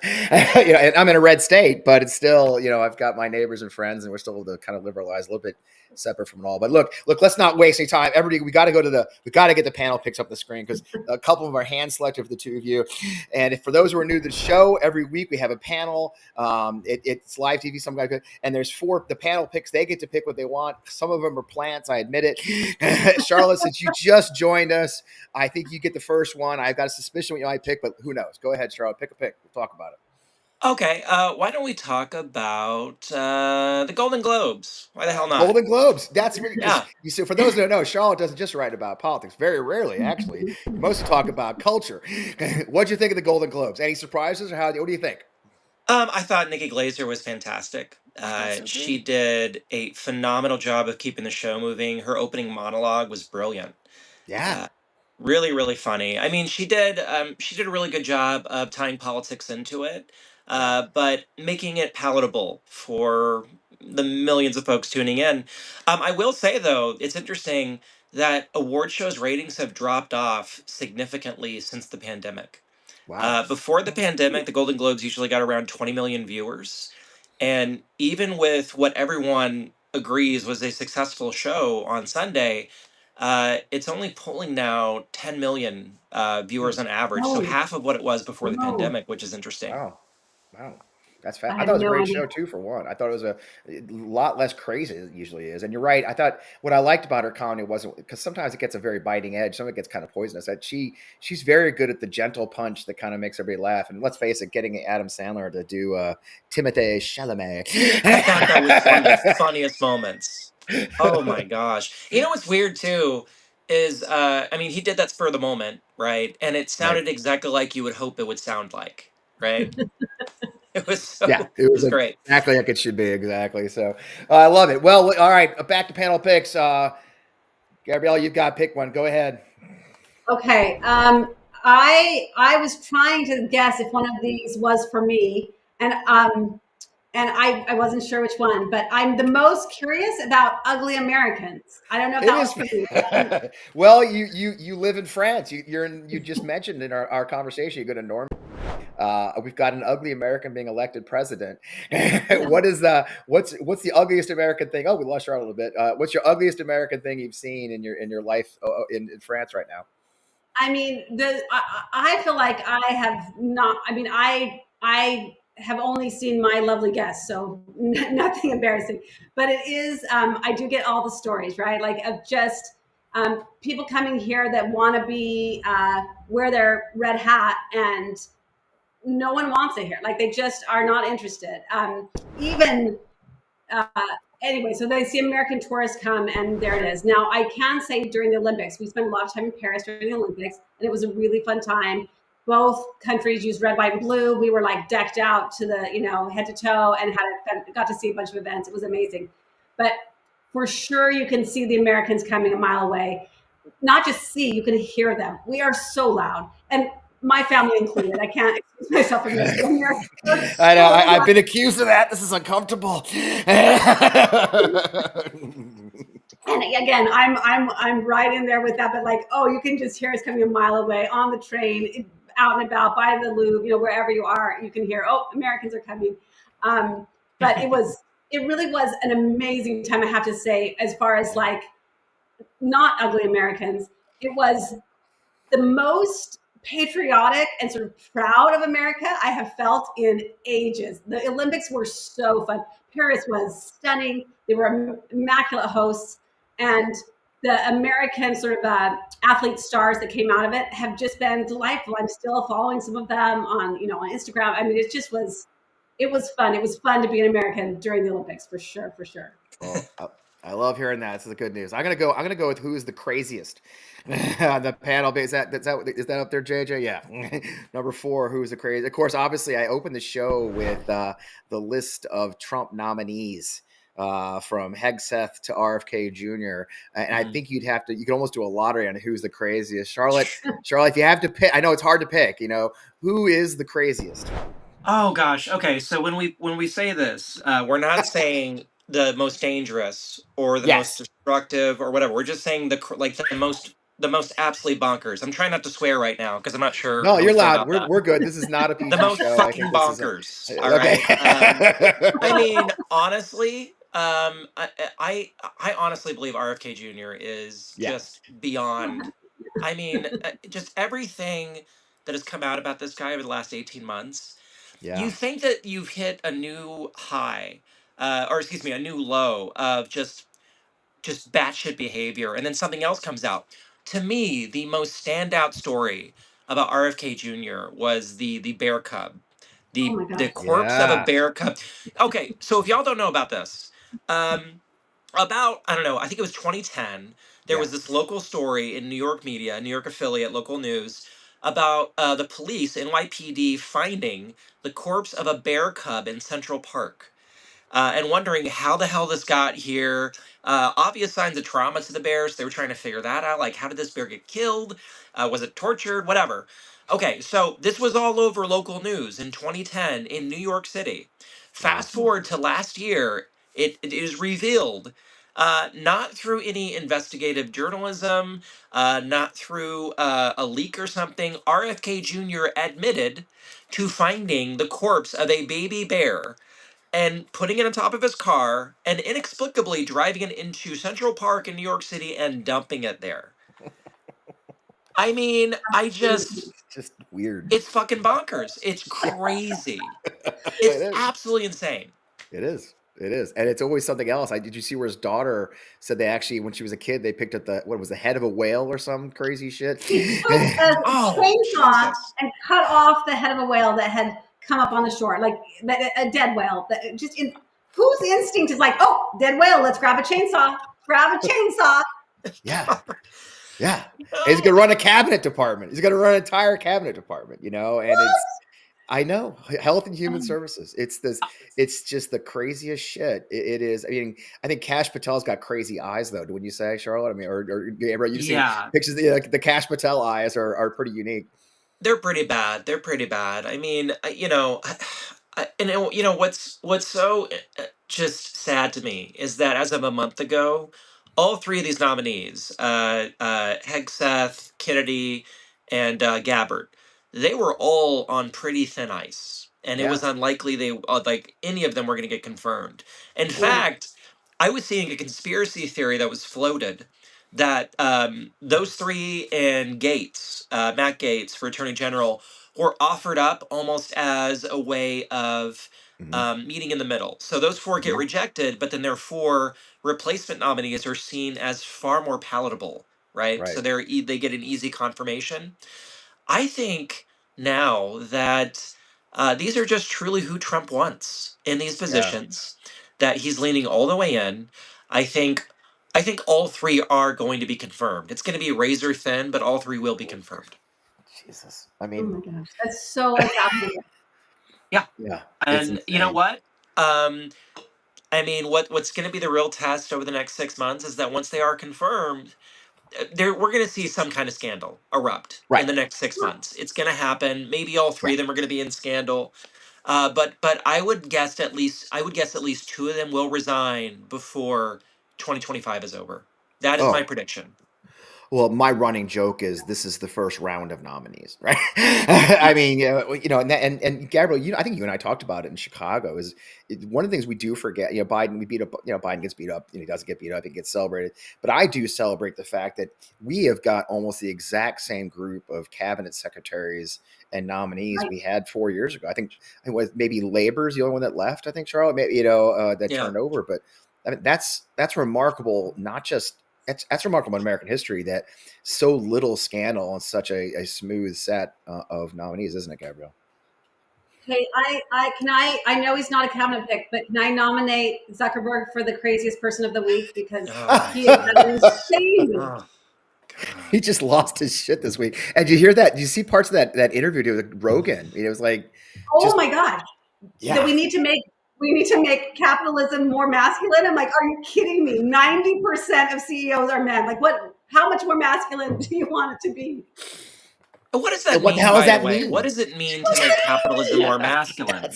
I'm in a red state, but it's still, I've got my neighbors and friends, and we're still able to kind of live our lives a little bit separate from it all. But look, let's not waste any time. Everybody, we got to get the panel picks up the screen, because a couple of them are hand selected for the two of you. And if, for those who are new to the show, every week we have a panel. It's live TV, some guy, and there's the panel picks. They get to pick what they want. Some of them are plants, I admit it. Charlotte, since you just joined us, I think you get the first one. I've got a suspicion what you might pick, but who knows? Go ahead, Charlotte. Pick a pick. We'll talk about it. Okay, why don't we talk about the Golden Globes? Why the hell not? Golden Globes. That's really, Yeah. You see, for those who don't know, Charlotte doesn't just write about politics. Very rarely, actually. Mostly talk about culture. What'd you think of the Golden Globes? Any surprises, or what do you think? I thought Nikki Glaser was fantastic. She did a phenomenal job of keeping the show moving. Her opening monologue was brilliant. Yeah. Really, really funny. I mean, she did a really good job of tying politics into it, but making it palatable for the millions of folks tuning in. I will say, though, it's interesting that award shows ratings have dropped off significantly since the pandemic. Wow. Before the pandemic, the Golden Globes usually got around 20 million viewers. And even with what everyone agrees was a successful show on Sunday, it's only pulling now 10 million viewers on average. So half of what it was before the pandemic, which is interesting. Wow. That's fast. I thought it was a great show too, for one. I thought it was a lot less crazy than it usually is. And you're right. I thought what I liked about her comedy wasn't, because sometimes it gets a very biting edge. Some of it gets kind of poisonous. That she's very good at the gentle punch that kind of makes everybody laugh. And let's face it, getting Adam Sandler to do Timothée Chalamet. I thought that was one of the funniest moments. Oh my gosh. You know what's weird too is, I mean, he did that spur of the moment, right? And it sounded exactly like you would hope it would sound like, right? It was it was great. Exactly like it should be. Exactly. So I love it. Well, all right. Back to panel picks. Gabrielle, you've got to pick one. Go ahead. Okay. I was trying to guess if one of these was for me, and I wasn't sure which one, but I'm the most curious about Ugly Americans. I don't know if that was for me. Well, you live in France. You just mentioned in our conversation, you go to Normandy. We've got an ugly American being elected president. What's the ugliest American thing? Oh, we lost Charlotte a little bit. What's your ugliest American thing you've seen in your life in France right now? I mean, I feel like I have not. I mean, I have only seen My Lovely Guest, so nothing embarrassing. But it is. I do get all the stories, right? Like, of just people coming here that want to wear their red hat, and no one wants it here. Like, they just are not interested. Anyway, so they see American tourists come, and there it is. Now, I can say during the Olympics, we spent a lot of time in Paris during the Olympics, and it was a really fun time. Both countries used red, white, and blue. We were like decked out to the, head to toe, and got to see a bunch of events. It was amazing. But for sure, you can see the Americans coming a mile away. Not just see, you can hear them. We are so loud. And my family included. I can't excuse myself from this. I know. I've been accused of that. This is uncomfortable. And again, I'm right in there with that. But like, you can just hear us coming a mile away on the train, out and about by the Louvre. Wherever you are, you can hear. Americans are coming. But it really was an amazing time. I have to say, as far as like not ugly Americans, it was the most patriotic and sort of proud of America I have felt in ages. The Olympics were so fun. Paris was stunning. They were immaculate hosts, and the American sort of athlete stars that came out of it have just been delightful. I'm still following some of them on Instagram. I mean, it was fun. It was fun to be an American during the Olympics, for sure. Oh, I love hearing that. This is the good news. I'm gonna go with who's the craziest on the panel. Is that up there, JJ? Yeah. Number 4, who's the crazy? Of course, obviously, I opened the show with the list of Trump nominees from Hegseth to RFK Jr. And I think you could almost do a lottery on who's the craziest. Charlotte, if you have to pick, I know it's hard to pick. Who is the craziest? Oh gosh. Okay. So when we say this, we're not saying the most dangerous or the most destructive or whatever. We're just saying the most absolutely bonkers. I'm trying not to swear right now because I'm not sure No, how we you're feel loud. about that. We're good. This is not a PG The most show. I fucking think this is bonkers. All okay. right. I mean, honestly, I honestly believe RFK Jr. is just beyond. I mean, just everything that has come out about this guy over the last 18 months. You think that you've hit a new high, or excuse me, a new low of just batshit behavior, and then something else comes out. To me, the most standout story about RFK Jr. was the bear cub, the corpse of a bear cub. Okay, so if y'all don't know about this, about I don't know, I think it was 2010. There was this local story in New York media, New York affiliate, local news, about the police, NYPD, finding the corpse of a bear cub in Central Park and wondering how the hell this got here. Obvious signs of trauma to the bear, so they were trying to figure that out. Like, how did this bear get killed? Was it tortured? Whatever. Okay, so this was all over local news in 2010 in New York City. Fast forward to last year, it is revealed. Not through any investigative journalism, not through a leak or something. RFK Jr. admitted to finding the corpse of a baby bear and putting it on top of his car and inexplicably driving it into Central Park in New York City and dumping it there. I mean, just weird. It's fucking bonkers. It's crazy. It's absolutely insane. It is. It is. And it's always something else. Did you see where his daughter said they actually, when she was a kid, they picked up the head of a whale or some crazy shit? He took a chainsaw and cut off the head of a whale that had come up on the shore, like a dead whale. Whose instinct is like, oh, dead whale, let's grab a chainsaw. Yeah. Yeah. No. He's going to run a cabinet department. He's going to run an entire cabinet department, and I know, Health and Human Services. It's just the craziest shit. It is. I mean, I think Kash Patel's got crazy eyes, though. Wouldn't you say, Charlotte? I mean, or Gabrielle, you see pictures of the Kash Patel eyes are pretty unique. They're pretty bad. I mean, what's so just sad to me is that as of a month ago, all 3 of these nominees, Hegseth, Kennedy, and Gabbard, they were all on pretty thin ice, and it was unlikely any of them were going to get confirmed. In fact, I was seeing a conspiracy theory that was floated that those 3 and Matt Gaetz for Attorney General, were offered up almost as a way of meeting in the middle. So those 4 get rejected, but then their 4 replacement nominees are seen as far more palatable, right? So they get an easy confirmation. I think now that these are just truly who Trump wants in these positions, that he's leaning all the way in. I think all 3 are going to be confirmed. It's going to be razor thin, but all 3 will be confirmed. Jesus. I mean, oh my gosh, that's so fascinating. Yeah. And you know what? I mean, what's going to be the real test over the next 6 months is that once they are confirmed, we're going to see some kind of scandal erupt in the next 6 months. It's going to happen. Maybe all 3 of them are going to be in scandal. But I would guess at least 2 of them will resign before 2025 is over. That is my prediction. Well, my running joke is this is the first round of nominees, right? I mean, and Gabrielle, I think you and I talked about it in Chicago. One of the things we do forget. Biden, we beat up. Biden gets beat up. He doesn't get beat up. He gets celebrated. But I do celebrate the fact that we have got almost the exact same group of cabinet secretaries and nominees we had 4 years ago. I think it was maybe Labor's the only one that left. I think Charlotte, maybe that turned over. But I mean, that's remarkable. Not just. That's remarkable in American history that so little scandal on such a smooth set of nominees, isn't it, Gabrielle? Okay, I know he's not a cabinet pick, but can I nominate Zuckerberg for the craziest person of the week because he is insane. Oh, he just lost his shit this week. And you hear that? Did you see parts of that interview with Rogan? It was like, my God. Yeah. That we need to make capitalism more masculine. I'm like, are you kidding me? 90% of CEOs are men. Like, how much more masculine do you want it to be? What does that what mean, the hell by does that the way? mean? What does it mean to make capitalism more masculine?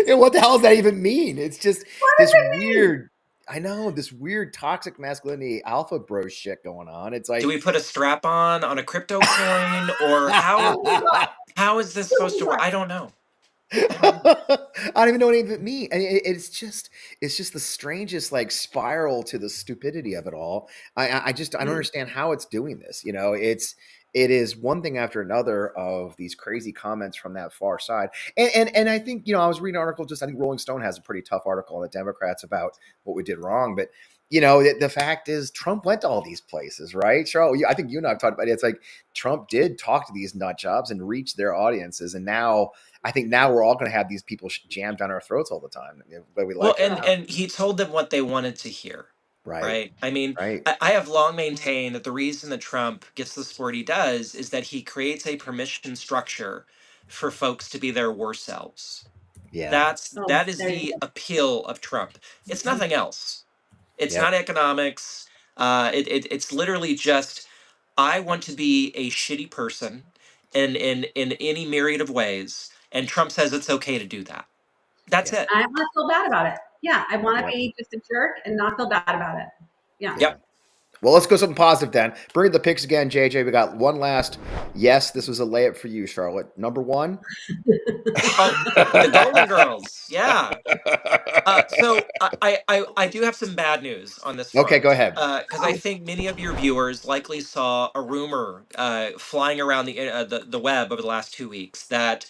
And what the hell does that even mean? It's just this weird, I know, this weird toxic masculinity alpha bro shit going on. It's like, do we put a strap on a crypto coin, or how is this supposed to work? I don't know. I don't even know what it even means. And it's just the strangest like spiral to the stupidity of it all. I don't understand how it's doing this. It is one thing after another of these crazy comments from that far side. And I think, I was reading an article, I think Rolling Stone has a pretty tough article on the Democrats about what we did wrong. But, the fact is Trump went to all these places, right? Charlotte, I think you and I have talked about it. It's like Trump did talk to these nut jobs and reach their audiences. And I think now we're all going to have these people jammed down our throats all the time. And he told them what they wanted to hear. Right. I mean, right. I have long maintained that the reason that Trump gets the support he does is that he creates a permission structure for folks to be their worst selves. Yeah. That is the appeal of Trump. It's nothing else. It's not economics. It's literally just, I want to be a shitty person in any myriad of ways, and Trump says it's okay to do that. That's it. I want to feel bad about it. Yeah, I want to be just a jerk and not feel bad about it. Yeah. Yep. Well, let's go something positive then. Bring the picks again, JJ. We got one last. Yes, this was a layup for you, Charlotte. Number one. The Golden Girls. Yeah. So I do have some bad news on this front. Okay, go ahead. Because I think many of your viewers likely saw a rumor flying around the web over the last 2 weeks that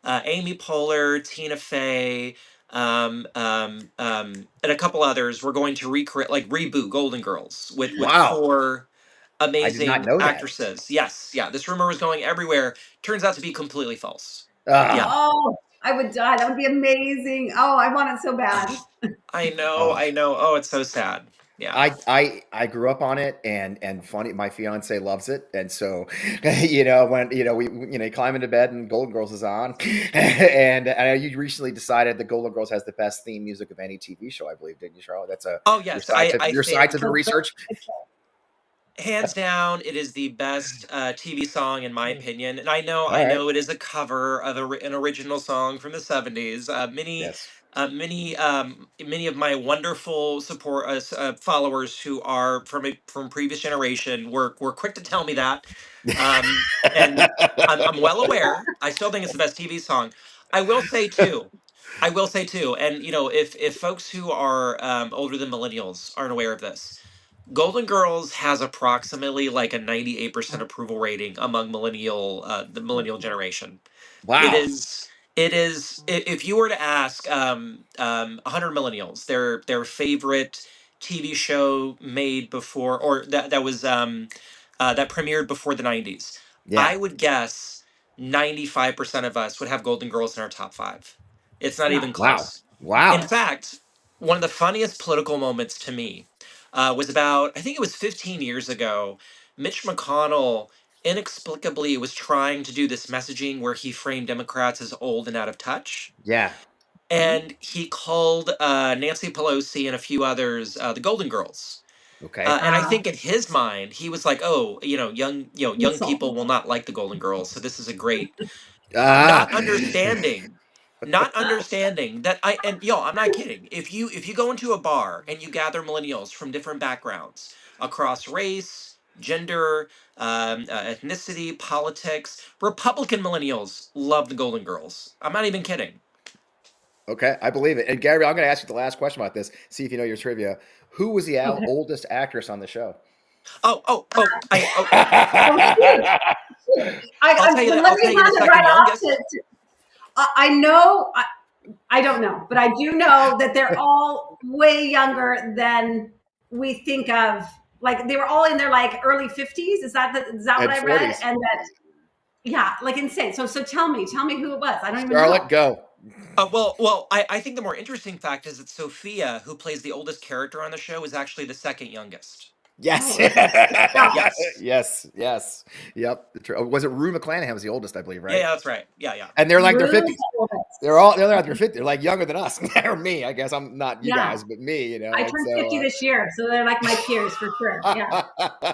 Amy Poehler, Tina Fey, and a couple others were going to reboot Golden Girls with four amazing actresses. That. Yes, yeah. This rumor was going everywhere. Turns out to be completely false. Yeah. Oh, I would die. That would be amazing. Oh, I want it so bad. I know. Oh, it's so sad. Yeah. I grew up on it and funny, my fiance loves it. And so, when, we, climb into bed and Golden Girls is on and you recently decided that Golden Girls has the best theme music of any TV show, I believe, didn't you, Charlotte? That's yes. Your scientific research. Hands down, it is the best TV song in my opinion. And I know it is a cover of an original song from the 70s. Many of my wonderful followers who are from previous generation were quick to tell me that, and I'm well aware. I still think it's the best TV song. I will say too, and if folks who are older than millennials aren't aware of this, Golden Girls has approximately like a 98% approval rating among the millennial generation. Wow. It is. If you were to ask 100 millennials their favorite TV show made before, or that was that premiered before the 90s, I would guess 95% of us would have Golden Girls in our top 5. It's not even close. Wow. In fact, one of the funniest political moments to me was about, I think it was 15 years ago. Mitch McConnell inexplicably was trying to do this messaging where he framed Democrats as old and out of touch. Yeah. And he called Nancy Pelosi and a few others the Golden Girls. Okay. And I think in his mind, he was like, "Oh, young people will not like the Golden Girls, so this is a great." Not understanding that I'm not kidding. If you go into a bar and you gather millennials from different backgrounds across race, gender, ethnicity, politics, Republican millennials love the Golden Girls. I'm not even kidding. Okay, I believe it. And Gary, I'm going to ask you the last question about this. See if you know your trivia. Who was the oldest actress on the show? I'll tell you the second youngest. I know. I don't know, but I do know that they're all way younger than we think of. Like they were all in their like early 50s. Is that what I read? And that Yeah, like insane. So tell me who it was. I don't even Charlotte, know. go. Well, I think the more interesting fact is that Sophia, who plays the oldest character on the show, is actually the second youngest. Yes. Oh, okay. Yeah. Yes. Yes. Yep. Was it Rue McClanahan was the oldest, I believe, right? Yeah, that's right. Yeah. And they're like Rue they're 50s. They're like their 50s. They're like younger than us. Or me, I guess. I'm not you guys, but me, you know. I turned 50 this year, so they're like my peers for sure. Yeah.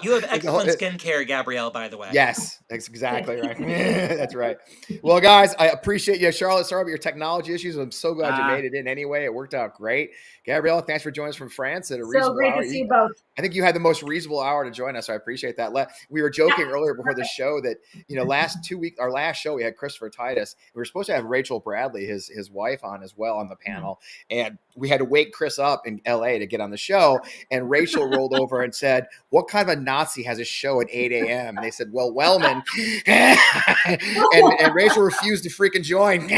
You have excellent skincare, Gabrielle, by the way. Yes, that's exactly right. That's right. Well, guys, I appreciate you. Charlotte, sorry about your technology issues. I'm so glad you made it in anyway. It worked out great. Gabrielle, thanks for joining us from France at a reasonable great hour. To see you both. I think you had the most reasonable hour to join us. So I appreciate that. We were joking earlier before the show that, last 2 weeks, our last show, we had Christopher Titus. We were supposed to have Rachel Bradley, his wife, on as well on the panel. And we had to wake Chris up in LA to get on the show. And Rachel rolled over and said, "What kind of a Nazi has a show at 8 a.m.?" And they said, "Well, Wellman." and Rachel refused to freaking join.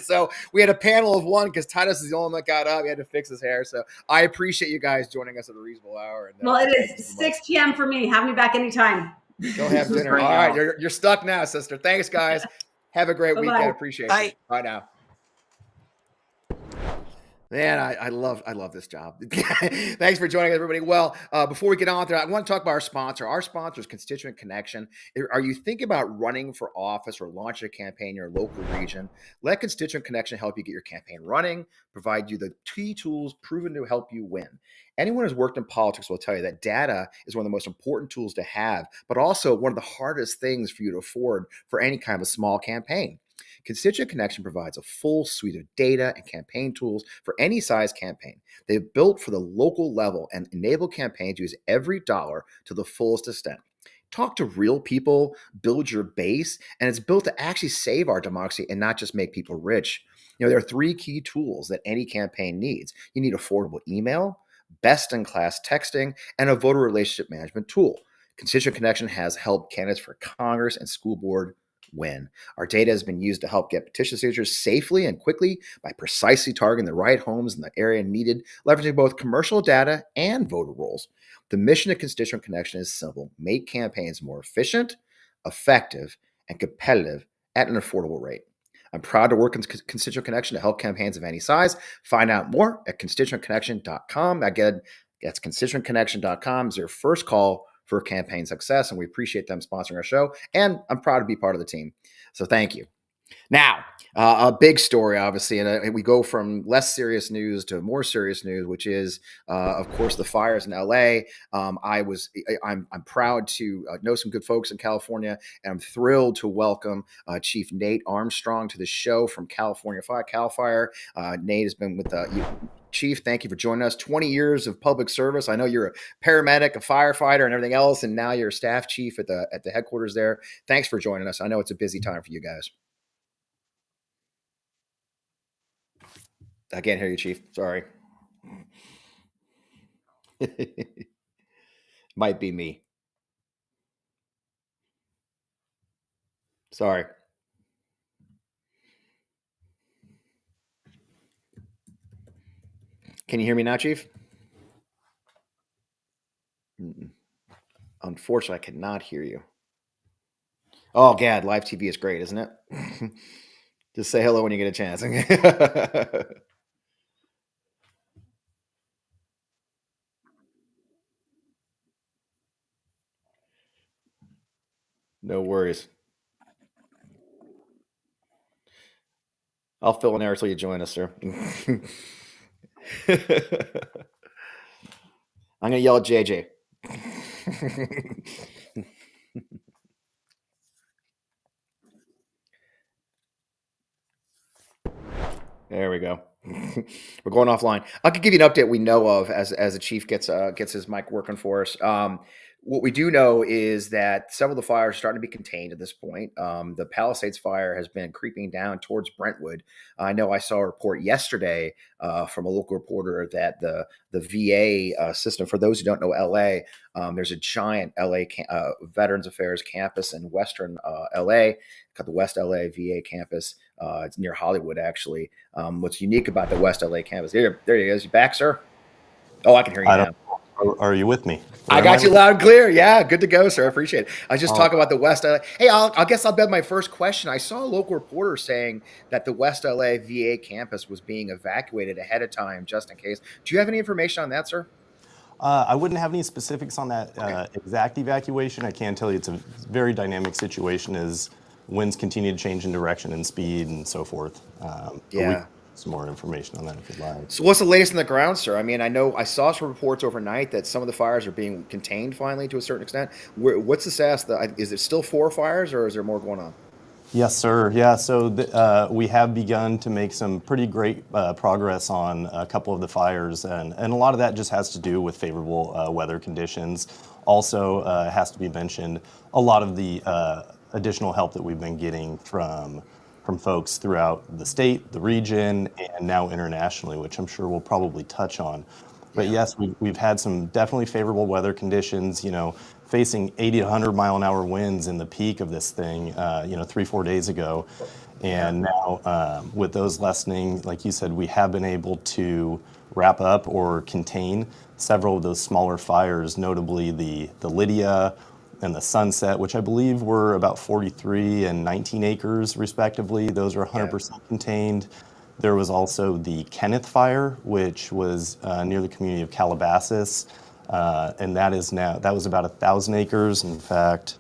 So we had a panel of one because Titus is the only one that got up. He had to fix his hair. So I appreciate you guys joining us at a reasonable hour. And, well, it is 6 p.m. for me. Have me back anytime. Go have dinner. All right. You're stuck now, sister. Thanks, guys. Have a great weekend. Appreciate it. Bye now. Man, I love this job. Thanks for joining us, everybody. Well, before we get on there, I want to talk about our sponsor. Our sponsor is Constituent Connection. Are you thinking about running for office or launching a campaign in your local region? Let Constituent Connection help you get your campaign running, provide you the key tools proven to help you win. Anyone who's worked in politics will tell you that data is one of the most important tools to have, but also one of the hardest things for you to afford for any kind of a small campaign. Constituent Connection provides a full suite of data and campaign tools for any size campaign. They've built for the local level and enable campaigns to use every dollar to the fullest extent. Talk to real people, build your base, and it's built to actually save our democracy and not just make people rich. There are 3 key tools that any campaign needs. You need affordable email, best-in-class texting, and a voter relationship management tool. Constituent Connection has helped candidates for Congress and school board win. Our data has been used to help get petition signatures safely and quickly by precisely targeting the right homes in the area needed, leveraging both commercial data and voter rolls. The mission of Constituent Connection is simple: make campaigns more efficient, effective, and competitive at an affordable rate. I'm proud to work in Constituent Connection to help campaigns of any size. Find out more at constituentconnection.com. Again, that's constituentconnection.com is your first call for campaign success, and we appreciate them sponsoring our show, and I'm proud to be part of the team. So thank you. Now, a big story, obviously, and we go from less serious news to more serious news, which is, of course, the fires in LA. I'm proud to know some good folks in California, and I'm thrilled to welcome Chief Nate Armstrong to the show from California Cal Fire. Nate has been with Chief, thank you for joining us. 20 years of public service. I know you're a paramedic, a firefighter, and everything else, and now you're a staff chief at the headquarters there. Thanks for joining us. I know it's a busy time for you guys. I can't hear you, Chief. Sorry. Might be me. Sorry. Can you hear me now, Chief? Unfortunately, I cannot hear you. Oh, God, live TV is great, isn't it? Just say hello when you get a chance. No worries. I'll fill in there until you join us, sir. I'm going to yell at JJ. There we go. We're going offline. I could give you an update we know of as the chief gets his mic working for us. What we do know is that several of the fires are starting to be contained at this point. The Palisades fire has been creeping down towards Brentwood. I know I saw a report yesterday from a local reporter that the VA system, for those who don't know LA, there's a giant LA Veterans Affairs campus in Western LA, called the West LA VA campus. It's near Hollywood, actually. What's unique about the West LA campus? There he is. You back, sir? Oh, I can hear you now. Are you with me? I got you loud and clear. Yeah, good to go, sir. I appreciate it. I was just talking about the West LA. Hey, I guess I'll bet my first question. I saw a local reporter saying that the West LA VA campus was being evacuated ahead of time just in case. Do you have any information on that, sir? I wouldn't have any specifics on that exact evacuation. I can tell you it's a very dynamic situation as winds continue to change in direction and speed and so forth. Yeah. Some more information on that if you'd like. So what's the latest on the ground, sir? I mean, I know I saw some reports overnight that some of the fires are being contained finally to a certain extent. What's the status? Is it still 4 fires or is there more going on? Yes, sir. Yeah, so we have begun to make some pretty great progress on a couple of the fires, and a lot of that just has to do with favorable weather conditions. Also, has to be mentioned, a lot of the additional help that we've been getting from folks throughout the state, the region, and now internationally, which I'm sure we'll probably touch on. But yes, we've had some definitely favorable weather conditions, facing 80 to 100 mile an hour winds in the peak of this thing, 3-4 days ago. And now with those lessening, like you said, we have been able to wrap up or contain several of those smaller fires, notably the Lydia and the Sunset, which I believe were about 43 and 19 acres respectively. Those are 100% contained. There was also the Kenneth Fire, which was near the community of Calabasas, and that was about 1,000 acres. In fact,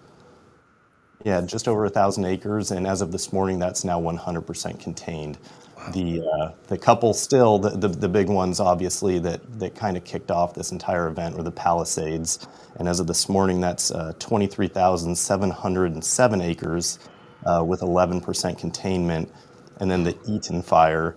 just over 1,000 acres, and as of this morning, that's now 100% contained. Wow. The couple still, the big ones, obviously, that kind of kicked off this entire event were the Palisades, and as of this morning, that's 23,707 acres with 11% containment. And then the Eaton Fire,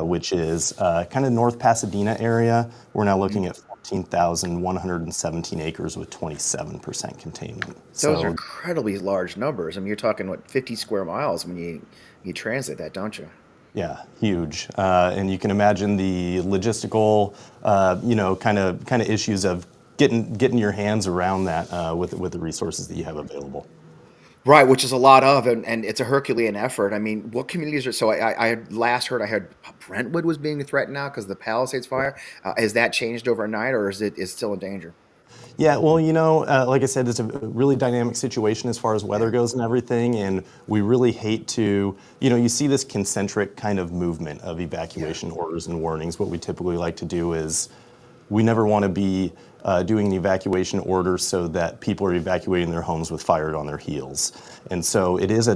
which is kind of North Pasadena area. We're now looking at 14,117 acres with 27% containment. Those are incredibly large numbers. I mean, you're talking, 50 square miles when you translate that, don't you? Yeah, huge. And you can imagine the logistical, kind of issues of getting your hands around that with the resources that you have available. Right, which is a lot of, and it's a Herculean effort. I mean, what communities are, so I last heard, I heard Brentwood was being threatened now because of the Palisades fire. Has that changed overnight or is it still in danger? Yeah, well, like I said, it's a really dynamic situation as far as weather goes and everything, and we really hate to, you see this concentric kind of movement of evacuation orders and warnings. What we typically like to do is we never want to be doing an evacuation order so that people are evacuating their homes with fire on their heels. And so it is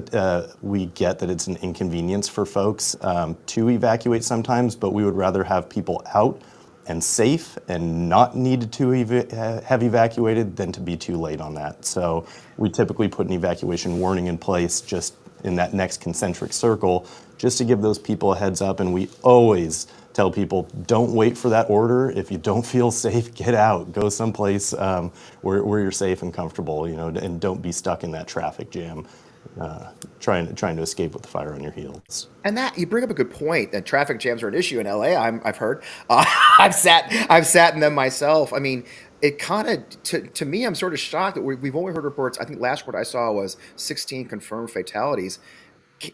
we get that it's an inconvenience for folks to evacuate sometimes, but we would rather have people out and safe and not needed to have evacuated than to be too late on that. So we typically put an evacuation warning in place just in that next concentric circle, just to give those people a heads up. And we always tell people, don't wait for that order. If you don't feel safe, get out. Go someplace where you're safe and comfortable, and don't be stuck in that traffic jam, trying to escape with the fire on your heels. And that, you bring up a good point, that traffic jams are an issue in LA. I've heard. I've sat in them myself. I mean, it kind of, to me, I'm sort of shocked that we've only heard reports. I think last report I saw was 16 confirmed fatalities.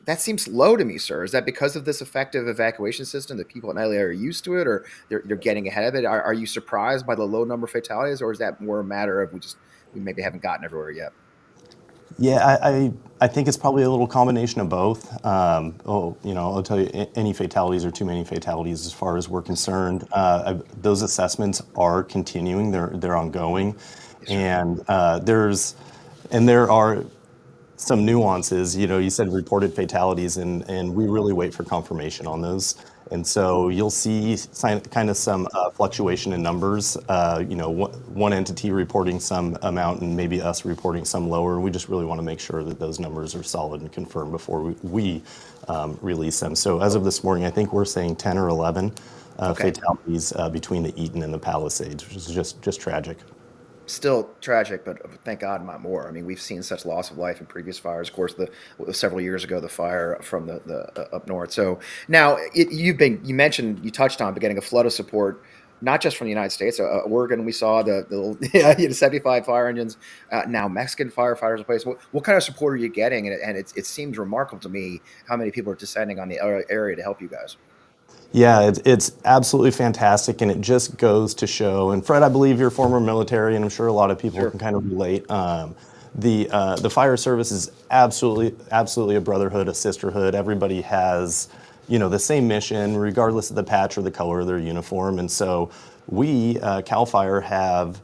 That seems low to me, sir. Is that because of this effective evacuation system that people in LA are used to it, or they're getting ahead of it? Are you surprised by the low number of fatalities, or is that more a matter of we maybe haven't gotten everywhere yet? Yeah, I think it's probably a little combination of both. I'll tell you, any fatalities are too many fatalities as far as we're concerned. Those assessments are continuing; they're ongoing, and there are some nuances. You said reported fatalities, and we really wait for confirmation on those. And so you'll see kind of some fluctuation in numbers, one entity reporting some amount and maybe us reporting some lower. We just really want to make sure that those numbers are solid and confirmed before we release them. So as of this morning, I think we're saying 10 or 11 fatalities between the Eaton and the Palisades, which is just tragic. Still tragic, but thank God not more. I mean, we've seen such loss of life in previous fires. Of course, several years ago, the fire from the up north. So now you touched on getting a flood of support, not just from the United States. Oregon, we saw the 75 fire engines. Now Mexican firefighters in place. What kind of support are you getting? And it seems remarkable to me how many people are descending on the area to help you guys. Yeah, it's absolutely fantastic, and it just goes to show. And Fred, I believe you're former military, and I'm sure a lot of people can kind of relate. The fire service is absolutely a brotherhood, a sisterhood. Everybody has, the same mission, regardless of the patch or the color of their uniform. And so we, Cal Fire, have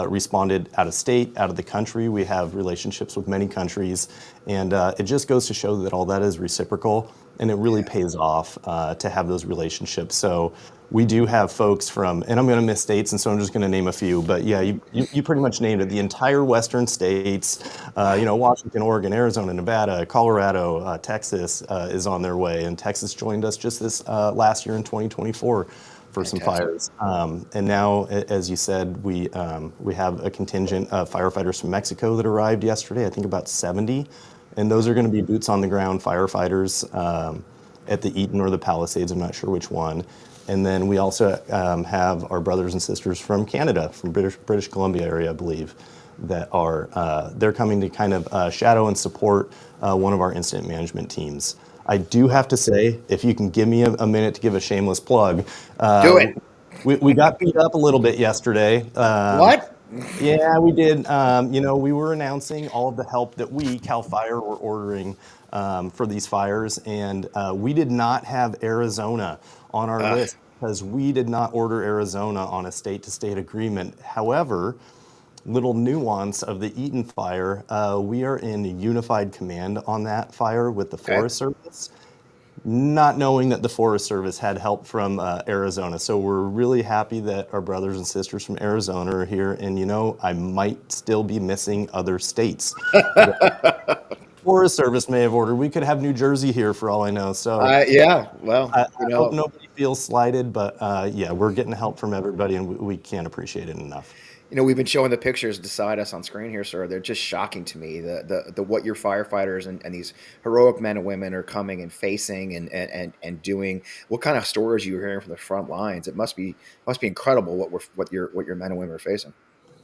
responded out of state, out of the country. We have relationships with many countries, and it just goes to show that all that is reciprocal, and it really pays off to have those relationships. So we do have folks from, and I'm going to miss states, and so I'm just going to name a few, but yeah, you pretty much named it. The entire western states, Washington, Oregon, Arizona, Nevada, Colorado, Texas is on their way, and Texas joined us just this last year in 2024. For some fires. And now, as you said, we have a contingent of firefighters from Mexico that arrived yesterday, I think about 70. And those are going to be boots on the ground firefighters at the Eaton or the Palisades, I'm not sure which one. And then we also have our brothers and sisters from Canada, from British Columbia area, I believe, that are, they're coming to kind of shadow and support one of our incident management teams. I do have to say, if you can give me a minute to give a shameless plug. Do it. We got beat up a little bit yesterday. What? Yeah, we did. We were announcing all of the help that we, Cal Fire, were ordering for these fires, and we did not have Arizona on our list because we did not order Arizona on a state-to-state agreement. However, little nuance of the Eaton fire, we are in unified command on that fire with the Forest Service, not knowing that the Forest Service had help from Arizona. So we're really happy that our brothers and sisters from Arizona are here. And, I might still be missing other states. Forest Service may have ordered. We could have New Jersey here for all I know. So yeah, well, I hope nobody feels slighted, but yeah, we're getting help from everybody, and we can't appreciate it enough. We've been showing the pictures beside us on screen here, sir. They're just shocking to me. The what your firefighters and these heroic men and women are coming and facing and doing. What kind of stories you're hearing from the front lines? It must be incredible what your men and women are facing.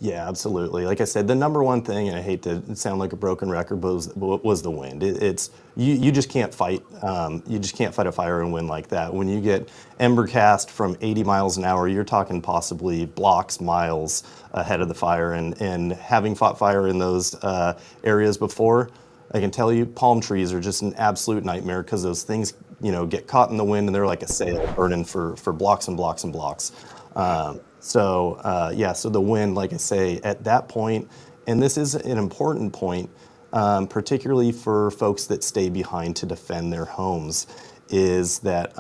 Yeah, absolutely. Like I said, the number one thing, and I hate to sound like a broken record, but was the wind. It's you just can't fight. You just can't fight a fire and wind like that. When you get ember cast from 80 miles an hour, you're talking possibly blocks, miles ahead of the fire. And having fought fire in those areas before, I can tell you, palm trees are just an absolute nightmare because those things, get caught in the wind and they're like a sail burning for blocks and blocks and blocks. So the wind, like I say, at that point, and this is an important point, particularly for folks that stay behind to defend their homes, is that,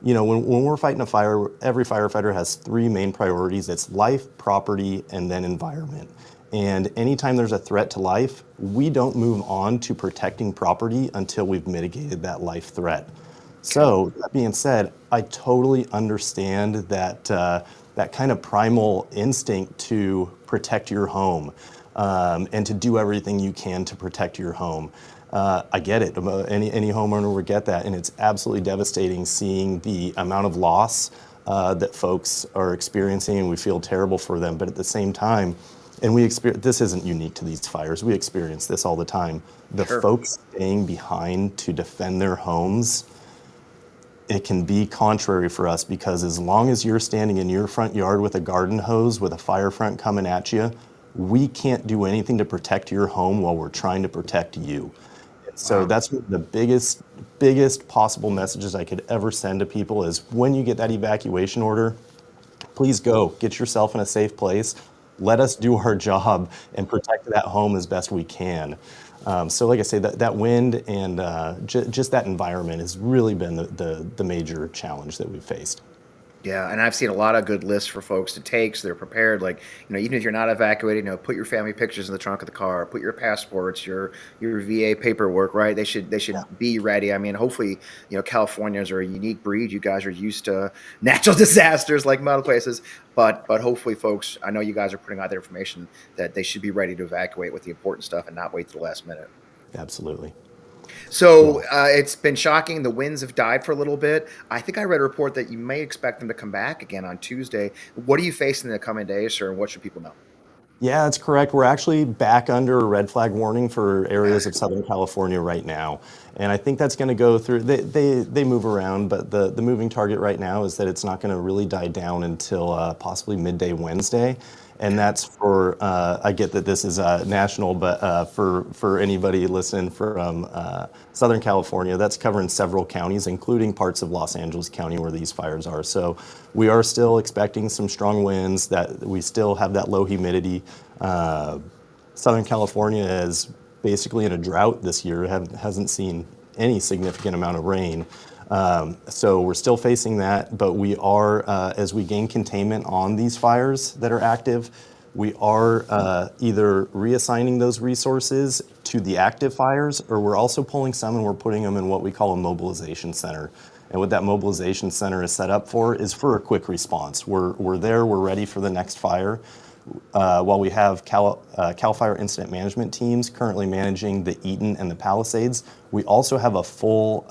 when we're fighting a fire, every firefighter has three main priorities. It's life, property, and then environment. And anytime there's a threat to life, we don't move on to protecting property until we've mitigated that life threat. So that being said, I totally understand that that kind of primal instinct to protect your home and to do everything you can to protect your home. I get it. Any homeowner would get that, and it's absolutely devastating seeing the amount of loss that folks are experiencing, and we feel terrible for them. But at the same time, and this isn't unique to these fires. We experience this all the time. The folks staying behind to defend their homes, it can be contrary for us because as long as you're standing in your front yard with a garden hose with a fire front coming at you, we can't do anything to protect your home while we're trying to protect you. So that's the biggest possible messages I could ever send to people is when you get that evacuation order, please go get yourself in a safe place. Let us do our job and protect that home as best we can. So like I say, that wind and just that environment has really been the major challenge that we've faced. Yeah, and I've seen a lot of good lists for folks to take, so they're prepared. Like, even if you're not evacuated, put your family pictures in the trunk of the car, put your passports, your VA paperwork, right? They should be ready. I mean, hopefully, Californians are a unique breed. You guys are used to natural disasters like most places, but hopefully, folks, I know you guys are putting out the information that they should be ready to evacuate with the important stuff and not wait till the last minute. Absolutely. So it's been shocking. The winds have died for a little bit. I think I read a report that you may expect them to come back again on Tuesday. What are you facing in the coming days, sir, and what should people know? Yeah, that's correct. We're actually back under a red flag warning for areas of Southern California right now. And I think that's going to go through, they move around, but the moving target right now is that it's not going to really die down until possibly midday Wednesday. And that's for, I get that this is national, but for anybody listening from Southern California, that's covering several counties, including parts of Los Angeles County where these fires are. So we are still expecting some strong winds, that we still have that low humidity. Southern California is basically in a drought this year, hasn't seen any significant amount of rain. So we're still facing that, but we are, as we gain containment on these fires that are active, we are either reassigning those resources to the active fires, or we're also pulling some and we're putting them in what we call a mobilization center. And what that mobilization center is set up for is for a quick response. We're there, we're ready for the next fire. While we have CAL FIRE incident management teams currently managing the Eaton and the Palisades, we also have a full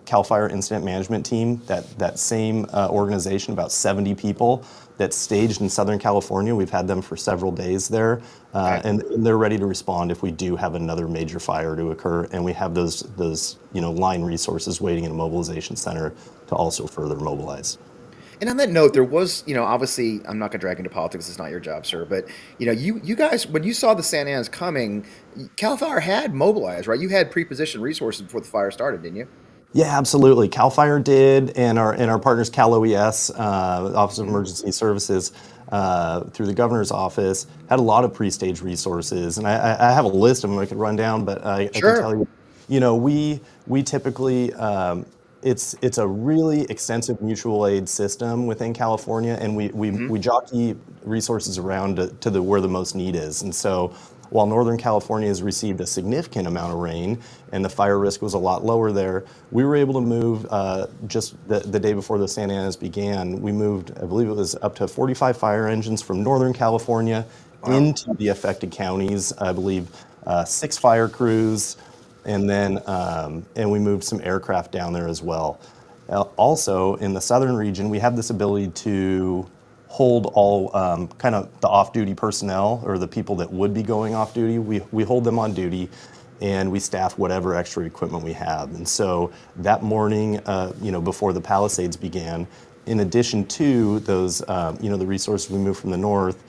CAL FIRE incident management team, that same organization, about 70 people, that's staged in Southern California. We've had them for several days there, and they're ready to respond if we do have another major fire to occur. And we have those line resources waiting in a mobilization center to also further mobilize. And on that note, there was, obviously, I'm not going to drag into politics. It's not your job, sir. But, you guys, when you saw the Santa Ana's coming, CAL FIRE had mobilized, right? You had pre-positioned resources before the fire started, didn't you? Yeah, absolutely. CAL FIRE did, and our partners, Cal OES, Office of Emergency Services, through the governor's office, had a lot of pre-stage resources. And I have a list of them I could run down, but I can tell you, we typically, it's a really extensive mutual aid system within California, and we jockey resources around to where the most need is. And so while Northern California has received a significant amount of rain and the fire risk was a lot lower there, we were able to move just the day before the Santa Ana's began, we moved, I believe it was up to 45 fire engines from Northern California into the affected counties. I believe 6 fire crews, and then and we moved some aircraft down there as well. Also, in the southern region, we have this ability to hold all kind of the off-duty personnel, or the people that would be going off duty. We hold them on duty, and we staff whatever extra equipment we have. And so that morning, before the Palisades began, in addition to those, the resources we moved from the north,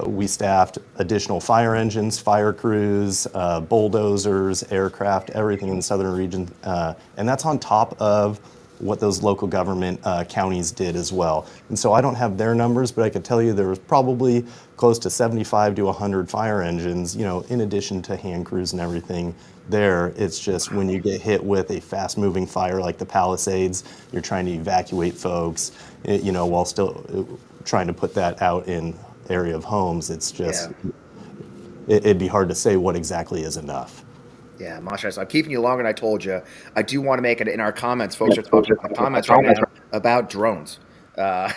we staffed additional fire engines, fire crews, bulldozers, aircraft, everything in the southern region. And that's on top of what those local government counties did as well. And so I don't have their numbers, but I could tell you there was probably close to 75 to 100 fire engines, in addition to hand crews and everything there. It's just when you get hit with a fast moving fire like the Palisades, you're trying to evacuate folks, while still trying to put that out in area of homes. It's just, it'd be hard to say what exactly is enough. Yeah, Masha, so I'm keeping you longer than I told you. I do want to make it in our comments. Folks are talking in the comments right now about drones. I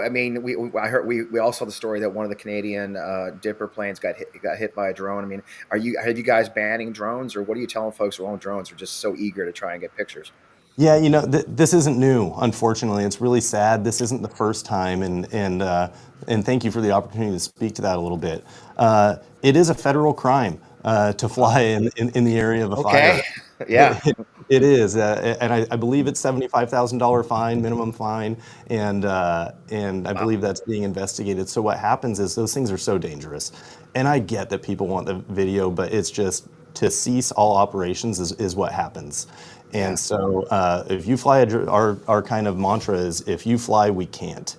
mean, I heard we all saw the story that one of the Canadian Dipper planes got hit by a drone. I mean, have you guys banning drones, or what are you telling folks who own drones are just so eager to try and get pictures? Yeah, this isn't new. Unfortunately, it's really sad. This isn't the first time, and thank you for the opportunity to speak to that a little bit. It is a federal crime to fly in the area of a fire. Yeah. It is, and I believe it's $75,000 fine, minimum fine, and I believe that's being investigated. So what happens is those things are so dangerous, and I get that people want the video, but it's just to cease all operations is what happens. And so if you fly, our kind of mantra is, if you fly, we can't.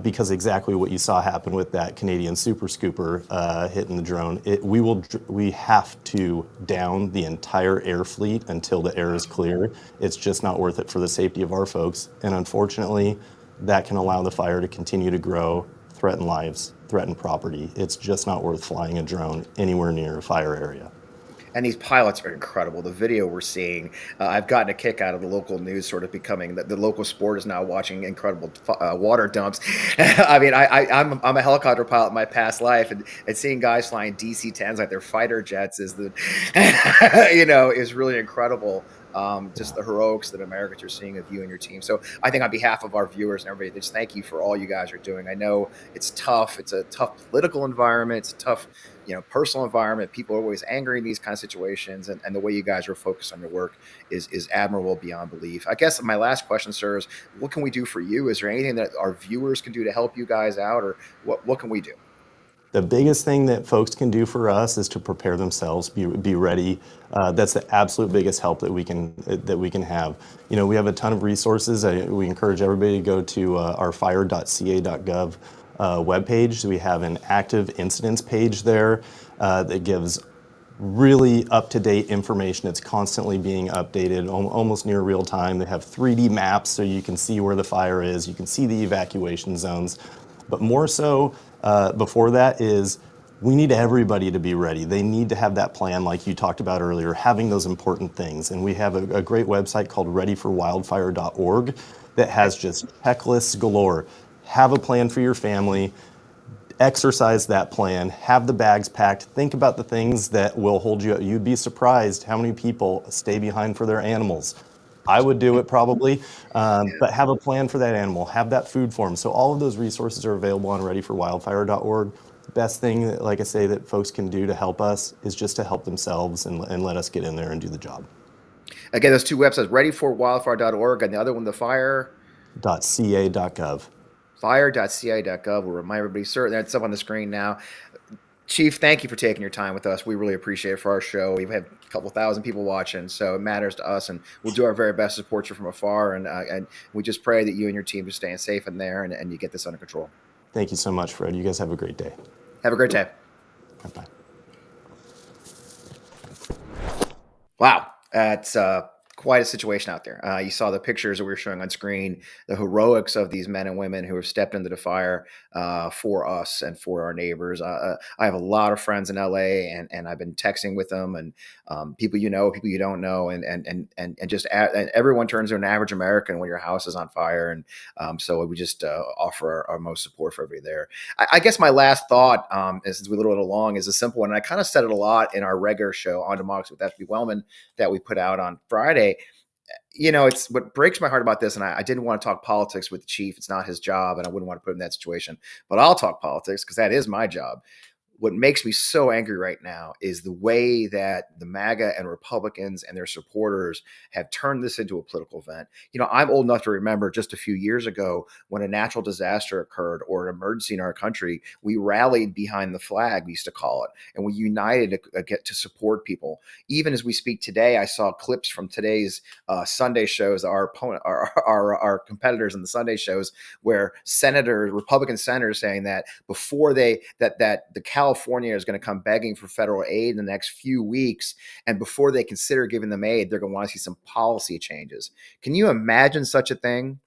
Because exactly what you saw happen with that Canadian Super Scooper hitting the drone, we have to down the entire air fleet until the air is clear. It's just not worth it for the safety of our folks. And unfortunately, that can allow the fire to continue to grow, threaten lives, threaten property. It's just not worth flying a drone anywhere near a fire area. And these pilots are incredible. The video we're seeing, I've gotten a kick out of the local news sort of becoming the local sport is now watching incredible water dumps. I mean, I'm a helicopter pilot in my past life, and seeing guys flying DC-10s like they're fighter jets is is really incredible. just the heroics that Americans are seeing of you and your team. So I think on behalf of our viewers and everybody, just thank you for all you guys are doing. I know it's tough. It's a tough political environment. It's a tough, personal environment. People are always angry in these kind of situations. And the way you guys are focused on your work is admirable beyond belief. I guess my last question, sir, is what can we do for you? Is there anything that our viewers can do to help you guys out, or what can we do? The biggest thing that folks can do for us is to prepare themselves, be ready. That's the absolute biggest help that we can have. We have a ton of resources. We encourage everybody to go to our fire.ca.gov webpage. We have an active incidents page there that gives really up-to-date information. It's constantly being updated, almost near real time. They have 3D maps so you can see where the fire is. You can see the evacuation zones. But more so, before that is we need everybody to be ready. They need to have that plan like you talked about earlier, having those important things. And we have a great website called readyforwildfire.org that has just checklists galore. Have a plan for your family, exercise that plan, have the bags packed, think about the things that will hold you up. You'd be surprised how many people stay behind for their animals. I would do it probably, but have a plan for that animal, have that food for them. So all of those resources are available on readyforwildfire.org. The best thing, like I say, that folks can do to help us is just to help themselves and let us get in there and do the job. Again, those two websites, readyforwildfire.org and the other one, the fire.ca.gov. Fire.ca.gov. We'll remind everybody, sir, that's up on the screen now. Chief, thank you for taking your time with us. We really appreciate it for our show. We've had a couple thousand people watching, so it matters to us, and we'll do our very best to support you from afar. And we just pray that you and your team are staying safe in there and you get this under control. Thank you so much, Fred. You guys have a great day. Have a great day. Bye-bye. Wow. That's quite a situation out there. You saw the pictures that we were showing on screen, the heroics of these men and women who have stepped into the fire for us and for our neighbors. I have a lot of friends in LA, and I've been texting with them, and people people you don't know, and just and everyone turns to an average American when your house is on fire. And so we just offer our most support for everybody there. I guess my last thought, as we little along, is a simple one. And I kind of said it a lot in our regular show, On Democracy with FPWellman, that we put out on Friday. It's what breaks my heart about this. And I didn't want to talk politics with the chief. It's not his job, and I wouldn't want to put him in that situation, but I'll talk politics because that is my job. What makes me so angry right now is the way that the MAGA and Republicans and their supporters have turned this into a political event. I'm old enough to remember just a few years ago when a natural disaster occurred or an emergency in our country, we rallied behind the flag, we used to call it, and we united to get to support people. Even as we speak today, I saw clips from today's Sunday shows, our competitors in the Sunday shows, where Republican senators saying that before that the California is going to come begging for federal aid in the next few weeks, and before they consider giving them aid, they're going to want to see some policy changes. Can you imagine such a thing?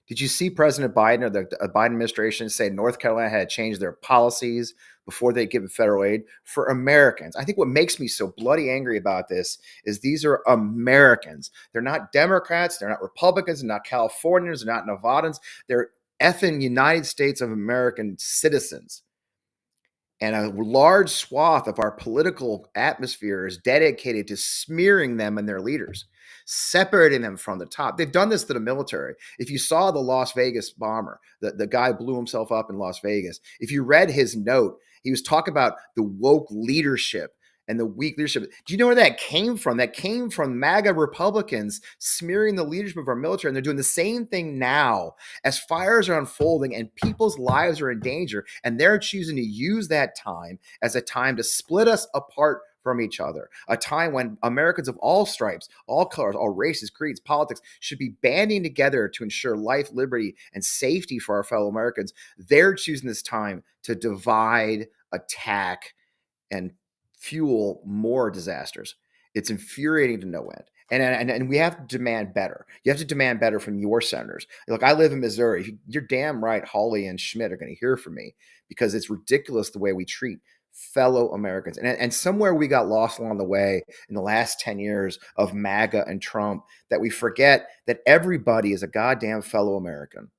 Did you see President Biden or the Biden administration say North Carolina had changed their policies before they give federal aid for Americans? I think what makes me so bloody angry about this is these are Americans. They're not Democrats. They're not Republicans. They're not Californians. They're not Nevadans. They're effing United States of American citizens. And a large swath of our political atmosphere is dedicated to smearing them and their leaders, separating them from the top. They've done this to the military. If you saw the Las Vegas bomber, the guy blew himself up in Las Vegas. If you read his note, he was talking about the woke leadership and the weak leadership. Do you know where that came from? That came from MAGA Republicans smearing the leadership of our military. And they're doing the same thing now as fires are unfolding and people's lives are in danger. And they're choosing to use that time as a time to split us apart from each other. A time when Americans of all stripes, all colors, all races, creeds, politics should be banding together to ensure life, liberty, and safety for our fellow Americans. They're choosing this time to divide, attack, and fuel more disasters. It's infuriating to no end. And we have to demand better. You have to demand better from your senators. Look, I live in Missouri. You're damn right Hawley and Schmidt are going to hear from me, because it's ridiculous the way we treat fellow Americans. And somewhere we got lost along the way in the last 10 years of MAGA and Trump, that we forget that everybody is a goddamn fellow American.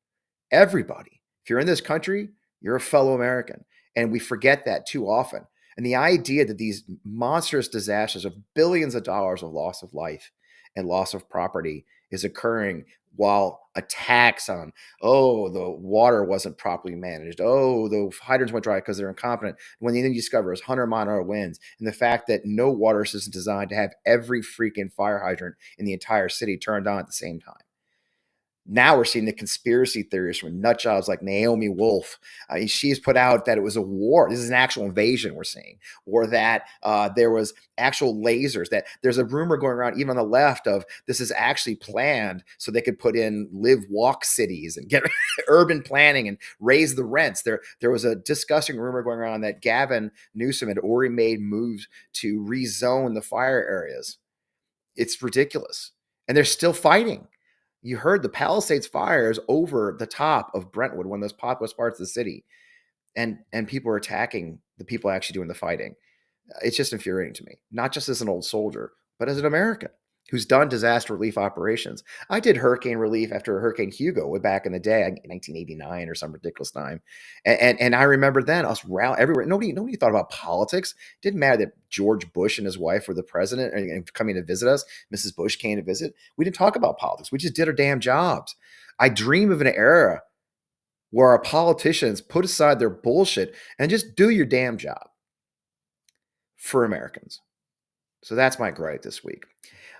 Everybody. If you're in this country, you're a fellow American. And we forget that too often. And the idea that these monstrous disasters of billions of dollars of loss of life and loss of property is occurring while attacks on, oh, the water wasn't properly managed, oh, the hydrants went dry because they're incompetent, when the thing you discover is 100-mile-an-hour winds, and the fact that no water system is designed to have every freaking fire hydrant in the entire city turned on at the same time. Now we're seeing the conspiracy theories from nut jobs like Naomi Wolf. She's put out that it was a war. This is an actual invasion we're seeing, or that there was actual lasers, that there's a rumor going around even on the left of this is actually planned so they could put in live walk cities and get urban planning and raise the rents. There was a disgusting rumor going around that Gavin Newsom had already made moves to rezone the fire areas. It's ridiculous. And they're still fighting. You heard the Palisades fires over the top of Brentwood, one of those populous parts of the city. And people are attacking the people actually doing the fighting. It's just infuriating to me, not just as an old soldier, but as an American who's done disaster relief operations. I did hurricane relief after Hurricane Hugo way back in the day, 1989 or some ridiculous time. And I remember then us everywhere. Nobody thought about politics. It didn't matter that George Bush and his wife were the president and coming to visit us. Mrs. Bush came to visit. We didn't talk about politics. We just did our damn jobs. I dream of an era where our politicians put aside their bullshit and just do your damn job for Americans. So that's my gripe this week.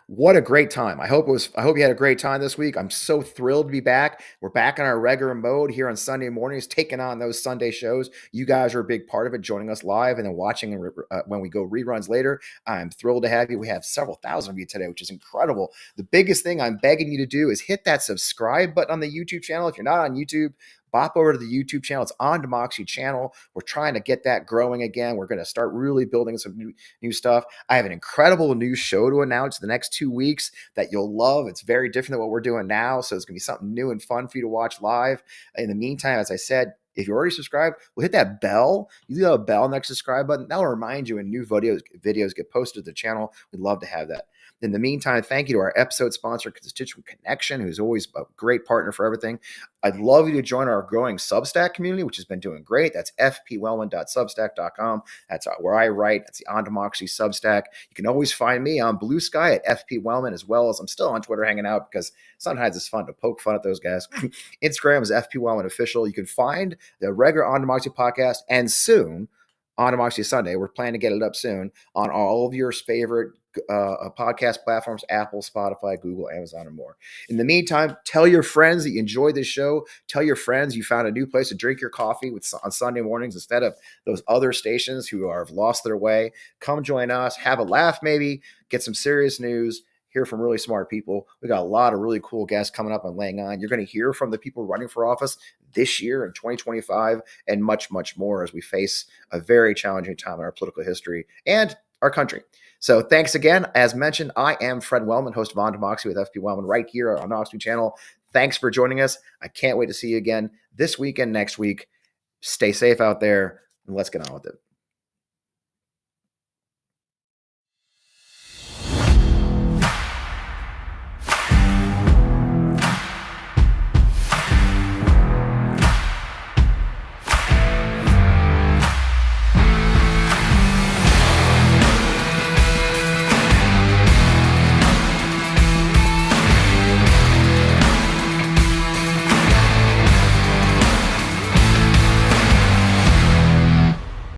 What a great time. I hope you had a great time this week. I'm so thrilled to be back. We're back in our regular mode here on Sunday mornings, taking on those Sunday shows. You guys are a big part of it, joining us live and then watching when we go reruns later. I'm thrilled to have you. We have several thousand of you today, which is incredible. The biggest thing I'm begging you to do is hit that subscribe button on the YouTube channel. If you're not on YouTube, bop over to the YouTube channel. It's On Democracy channel. We're trying to get that growing again. We're going to start really building some new stuff. I have an incredible new show to announce the next 2 weeks that you'll love. It's very different than what we're doing now, so it's going to be something new and fun for you to watch live. In the meantime, as I said, if you're already subscribed, we'll hit that bell. You leave a bell next to the subscribe button. That'll remind you when new videos get posted to the channel. We'd love to have that. In the meantime, thank you to our episode sponsor, Constituent Connection, who's always a great partner for everything. I'd love you to join our growing Substack community, which has been doing great. That's fpwellman.substack.com. That's where I write. That's the On Democracy Substack. You can always find me on Blue Sky at FPWellman, as well as I'm still on Twitter hanging out because sometimes it's fun to poke fun at those guys. Instagram is FPWellman Official. You can find the regular On Democracy podcast and soon On Democracy Sunday. We're planning to get it up soon on all of your favorite podcast platforms: Apple, Spotify, Google, Amazon, and more. In the meantime, tell your friends that you enjoyed this show. Tell your friends you found a new place to drink your coffee on Sunday mornings instead of those other stations who have lost their way. Come join us, have a laugh, maybe get some serious news, hear from really smart people. We got a lot of really cool guests coming up and laying on. You're going to hear from the people running for office this year in 2025 and much, much more as we face a very challenging time in our political history and our country. So thanks again. As mentioned, I am Fred Wellman, host of On Democracy with FP Wellman right here on Democracy channel. Thanks for joining us. I can't wait to see you again this week and next week. Stay safe out there, and let's get on with it.